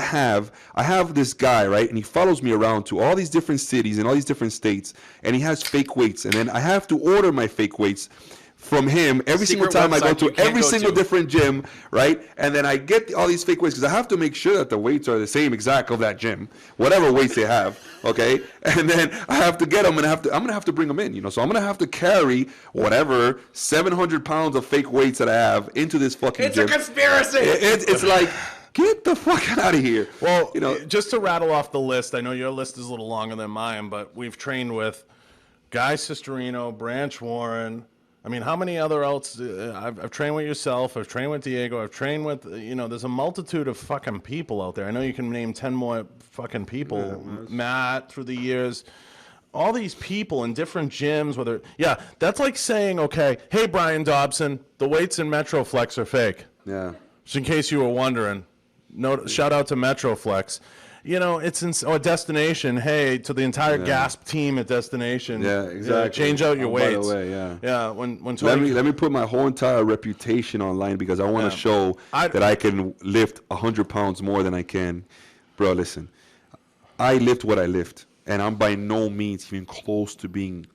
I have this guy, right? And he follows me around to all these different cities and all these different states, and he has fake weights. And then I have to order my fake weights from him every single Secret time I go website you to can't every go single to. different gym, right? And then I get all these fake weights because I have to make sure that the weights are the same exact of that gym, whatever weights they have, okay? And then I have to get them, and I'm gonna have to bring them in, So I'm gonna have to carry whatever 700 pounds of fake weights that I have into this fucking It's gym. a conspiracy. It's like, get the fuck out of here. Well, just to rattle off the list, I know your list is a little longer than mine, but we've trained with Guy Cisterino, Branch Warren. I mean, how many other else? I've trained with yourself. I've trained with Diego. I've trained with, there's a multitude of fucking people out there. I know you can name 10 more fucking people. Matt, through the years. All these people in different gyms, that's like saying, okay, hey, Brian Dobson, the weights in Metroflex are fake. Yeah. Just in case you were wondering. Shout out to Metroflex. It's a Destination. Hey, to the entire GASP team at Destination. Yeah, exactly. Change out your By the weights. way, yeah. Yeah, when Tony... Let me put my whole entire reputation online because I want to show that I can lift 100 pounds more than I can. Bro, listen. I lift what I lift, and I'm by no means even close to being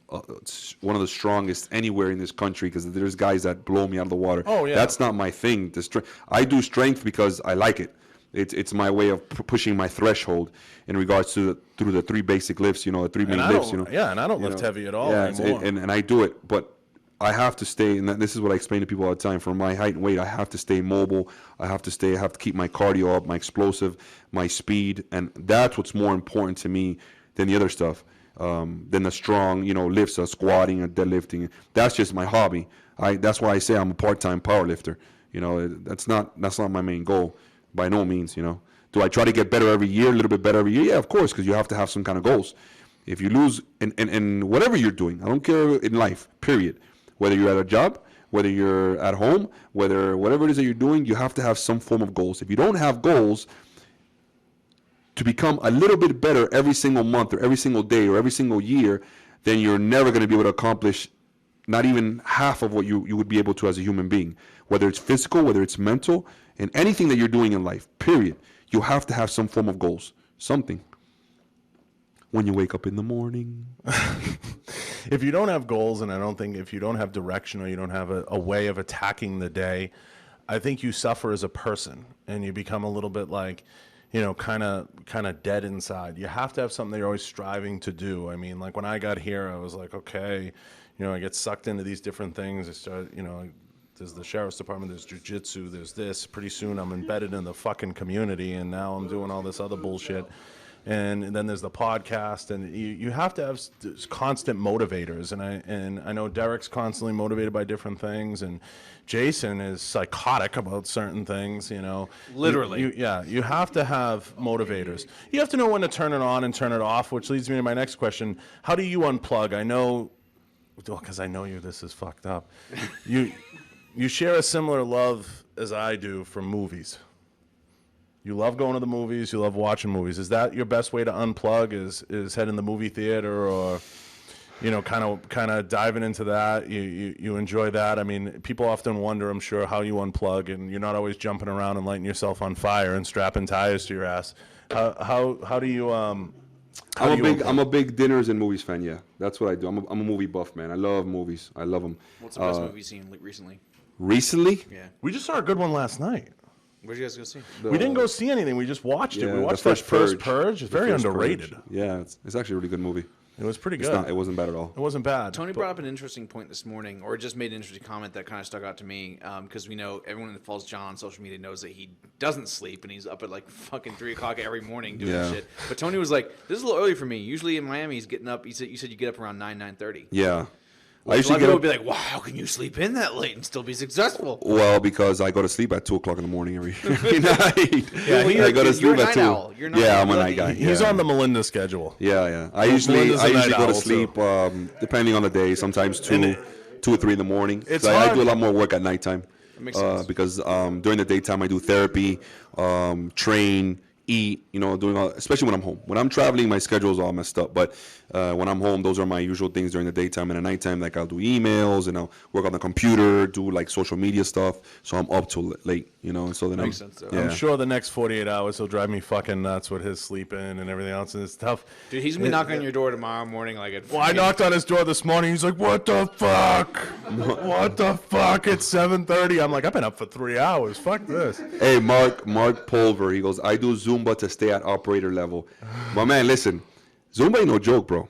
one of the strongest anywhere in this country because there's guys that blow me out of the water. Oh, yeah. That's not my thing. I do strength because I like it. It's my way of pushing my threshold in regards to through the three basic lifts, the three main lifts, Yeah, and I don't lift heavy at all anymore. and I do it, but I have to stay, and this is what I explain to people all the time. For my height and weight, I have to stay mobile. I have to keep my cardio up, my explosive, my speed, and that's what's more important to me than the other stuff, than the strong, lifts, squatting, and deadlifting. That's just my hobby. That's why I say I'm a part-time power lifter. That's not my main goal. By no means, Do I try to get better every year, a little bit better every year? Yeah, of course, because you have to have some kind of goals. If you lose in whatever you're doing, I don't care in life, period. Whether you're at a job, whether you're at home, whatever it is that you're doing, you have to have some form of goals. If you don't have goals to become a little bit better every single month or every single day or every single year, then you're never going to be able to accomplish not even half of what you would be able to as a human being, whether it's physical, whether it's mental, and anything that you're doing in life, period. You have to have some form of goals, something. When you wake up in the morning. If you don't have goals, and I don't think if you don't have direction or you don't have a way of attacking the day, I think you suffer as a person and you become a little bit like, you know, kind of dead inside. You have to have something that you're always striving to do. I mean, like when I got here, I was like, okay, you know, I get sucked into these different things. I start, you know, there's the sheriff's department, there's jujitsu, there's this. Pretty soon I'm embedded in the fucking community, and now I'm doing all this other bullshit. And then there's the podcast, and you have to have constant motivators. And I know Derek's constantly motivated by different things, and Jason is psychotic about certain things. You know, Literally. You have to have motivators. You have to know when to turn it on and turn it off, which leads me to my next question: how do you unplug? I know, because I know you. This is fucked up. You share a similar love as I do for movies. You love going to the movies. You love watching movies. Is that your best way to unplug? Is heading the movie theater, or, you know, kind of diving into that? You enjoy that? I mean, people often wonder, I'm sure, how you unplug, and you're not always jumping around and lighting yourself on fire and strapping tires to your ass. How do you? I'm a big dinners and movies fan. Yeah, that's what I do. I'm a movie buff, man. I love movies. I love them. What's the best movie you've seen recently? Recently? Yeah. We just saw a good one last night. Where'd you guys go see? We didn't go see anything. We just watched it. We watched the that first Purge. It's very underrated. Purge. Yeah, it's actually a really good movie. It was pretty good. It wasn't bad at all. It wasn't bad. Tony brought up an interesting point this morning, or just made an interesting comment that kind of stuck out to me, because we know everyone that follows John on social media knows that he doesn't sleep, and he's up at like fucking 3 o'clock every morning doing shit. But Tony was like, "This is a little early for me. Usually in Miami, he's getting up. You said you get up around 9:30. Yeah. I usually people would be like, "Wow, how can you sleep in that late and still be successful?" Well, because I go to sleep at 2 o'clock in the morning every night. Yeah, I go to sleep at 2. Owl. You're not I'm a night guy. He's on the Melinda schedule. Yeah. I usually go to sleep depending on the day. Sometimes 2 or 3 in the morning. I do a lot more work at nighttime. That makes sense. Because during the daytime I do therapy, train, eat, you know, especially when I'm home. When I'm traveling, my schedule is all messed up. But when I'm home, those are my usual things during the daytime. And at nighttime, like I'll do emails and I'll work on the computer, do like social media stuff. So I'm up till late, you know. And so then makes sense. I'm sure the next 48 hours he'll drive me fucking nuts with his sleeping and everything else. And it's tough. Dude, he's gonna be knocking on your door tomorrow morning, like at. Well, I knocked on his door this morning. He's like, "What the fuck? What the fuck? It's 7:30." I'm like, "I've been up for 3 hours. Fuck this." Hey, Mark Pulver, he goes, "I do Zumba to stay at operator level." But man, listen, Zumba ain't no joke, bro.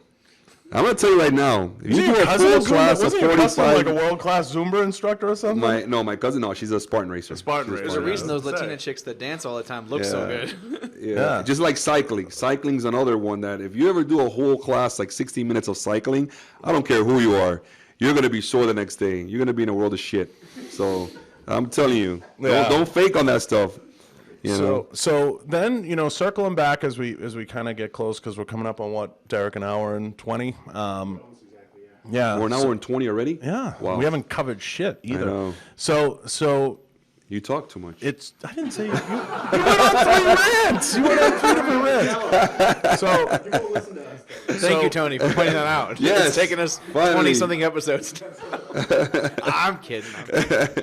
I'm gonna tell you right now. If you do a full class of 45, like a world-class Zumba instructor or something. My cousin, no, she's a Spartan racer. There's a reason those Latina chicks that dance all the time look so good. Yeah, just like cycling. Cycling's another one that if you ever do a whole class, like 60 minutes of cycling, I don't care who you are, you're gonna be sore the next day. You're gonna be in a world of shit. So I'm telling you, don't fake on that stuff. So then, you know, circling back as we kind of get close, because we're coming up on what, Derek, an hour and 20. Yeah, we're an hour and 20 already. Yeah, wow. We haven't covered shit either. I know. So you talk too much. I didn't say you went on 3 rants. You went on 3 different rants. Thank you, Tony, for pointing that out. Yes, it's taken us 20-something episodes. I'm kidding.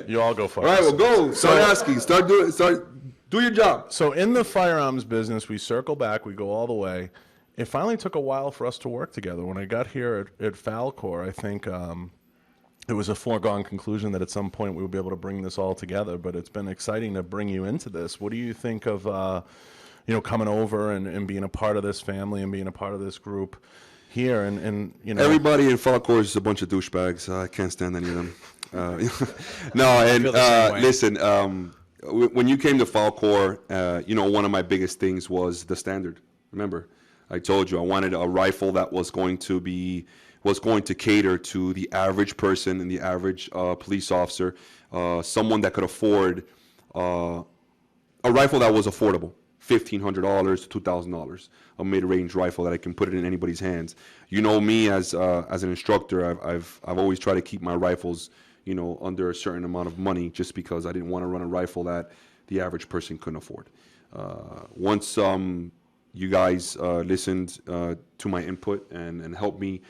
You all go for it. All right, well, go. Start asking. Do your job. So in the firearms business, we circle back. We go all the way. It finally took a while for us to work together. When I got here at Falkor, I think it was a foregone conclusion that at some point we would be able to bring this all together. But it's been exciting to bring you into this. What do you think of coming over and being a part of this family and being a part of this group here? And you know, everybody in Falkor is a bunch of douchebags. I can't stand any of them. Listen. When you came to Falkor, one of my biggest things was the standard. Remember, I told you I wanted a rifle that was going to cater to the average person and the average police officer, someone that could afford a rifle that was affordable, $1,500 to $2,000, a mid-range rifle that I can put it in anybody's hands. You know me as an instructor, I've always tried to keep my rifles, under a certain amount of money, just because I didn't want to run a rifle that the average person couldn't afford. Once you guys listened to my input and helped me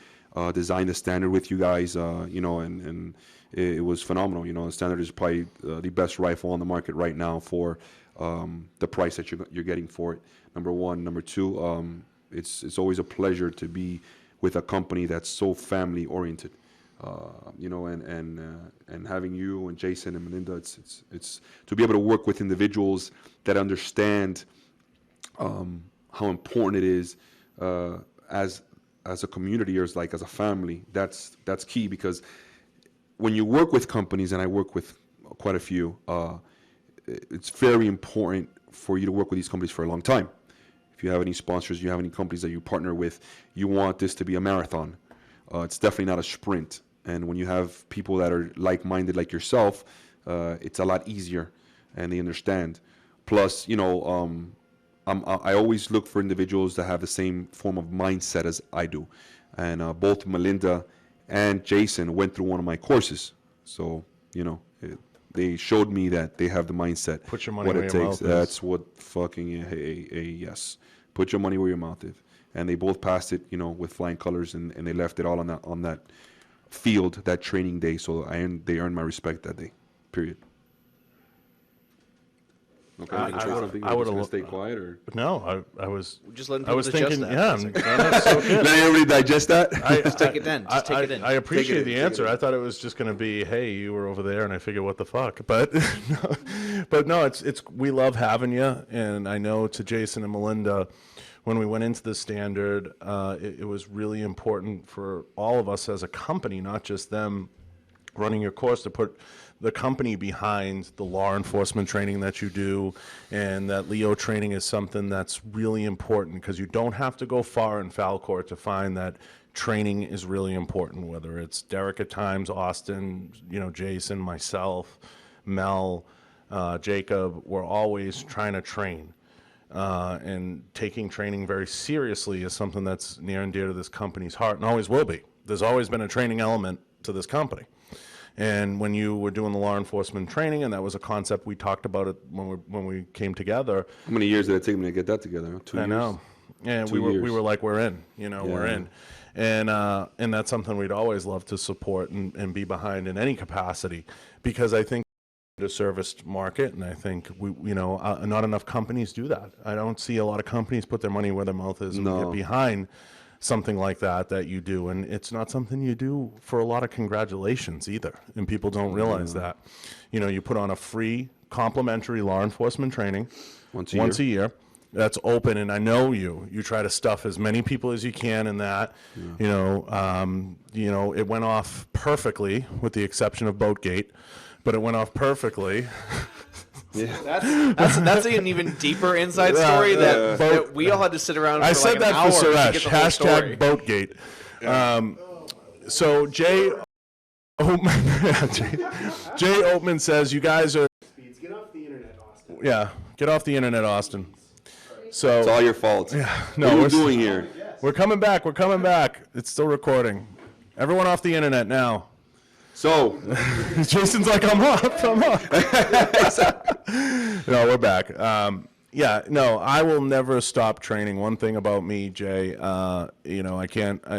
design the standard with you guys, and it was phenomenal. The standard is probably the best rifle on the market right now for the price that you're getting for it. Number one. Number two, it's always a pleasure to be with a company that's so family oriented. And having you and Jason and Melinda, it's to be able to work with individuals that understand how important it is as a community, or as a family. That's key, because when you work with companies, and I work with quite a few, it's very important for you to work with these companies for a long time. If you have any sponsors, you have any companies that you partner with, you want this to be a marathon. It's definitely not a sprint. And when you have people that are like-minded like yourself, it's a lot easier, and they understand. Plus, I always look for individuals that have the same form of mindset as I do. And both Melinda and Jason went through one of my courses. So, they showed me that they have the mindset. Put your money what where it your takes. mouth is. That's what fucking, yes. Put your money where your mouth is. And they both passed it, with flying colors, and they left it all on that field, that training day. So they earned my respect that day, period. Okay, I would have stay quiet, or no. I was Just letting I was people digest thinking, that. yeah, that's so good. let everybody digest that. Just take it in. Just take it in. I appreciate the Take it answer. in. I thought it was just going to be, hey, you were over there, and I figured, what the fuck? But no, it's we love having you, and I know to Jason and Melinda, when we went into the standard, it was really important for all of us as a company, not just them running your course, to put the company behind the law enforcement training that you do, and that Leo training is something that's really important, because you don't have to go far in Falkor to find that training is really important, whether it's Derek at times, Austin, Jason, myself, Mel, Jacob. We're always trying to train. And taking training very seriously is something that's near and dear to this company's heart, and always will be. There's always been a training element to this company. And when you were doing the law enforcement training, and that was a concept we talked about it when we came together. How many years did it take me to get that together? 2 years? I know. And 2 we years. were like, we're in, we're in. And that's something we'd always love to support and be behind in any capacity, because I think a serviced market, and I think not enough companies do that. I don't see a lot of companies put their money where their mouth is and get behind something like that you do. And it's not something you do for a lot of congratulations either, and people don't realize that. You put on a free complimentary law enforcement training once a year. That's open, and I know you try to stuff as many people as you can in that. It went off perfectly, with the exception of Boatgate, but it went off perfectly. Yeah. That's an even deeper inside story that we all had to sit around for I like said an that hour for to Suresh. get the whole story. Boatgate. So Jay Oatman says, you guys are... Get off the internet, Austin. Yeah, get off the internet, Austin. So It's all your fault. no, what are we're you doing here? We're coming back. It's still recording. Everyone off the internet now. So, Jason's like, I'm up. No, we're back. I will never stop training. One thing about me, Jay, I can't.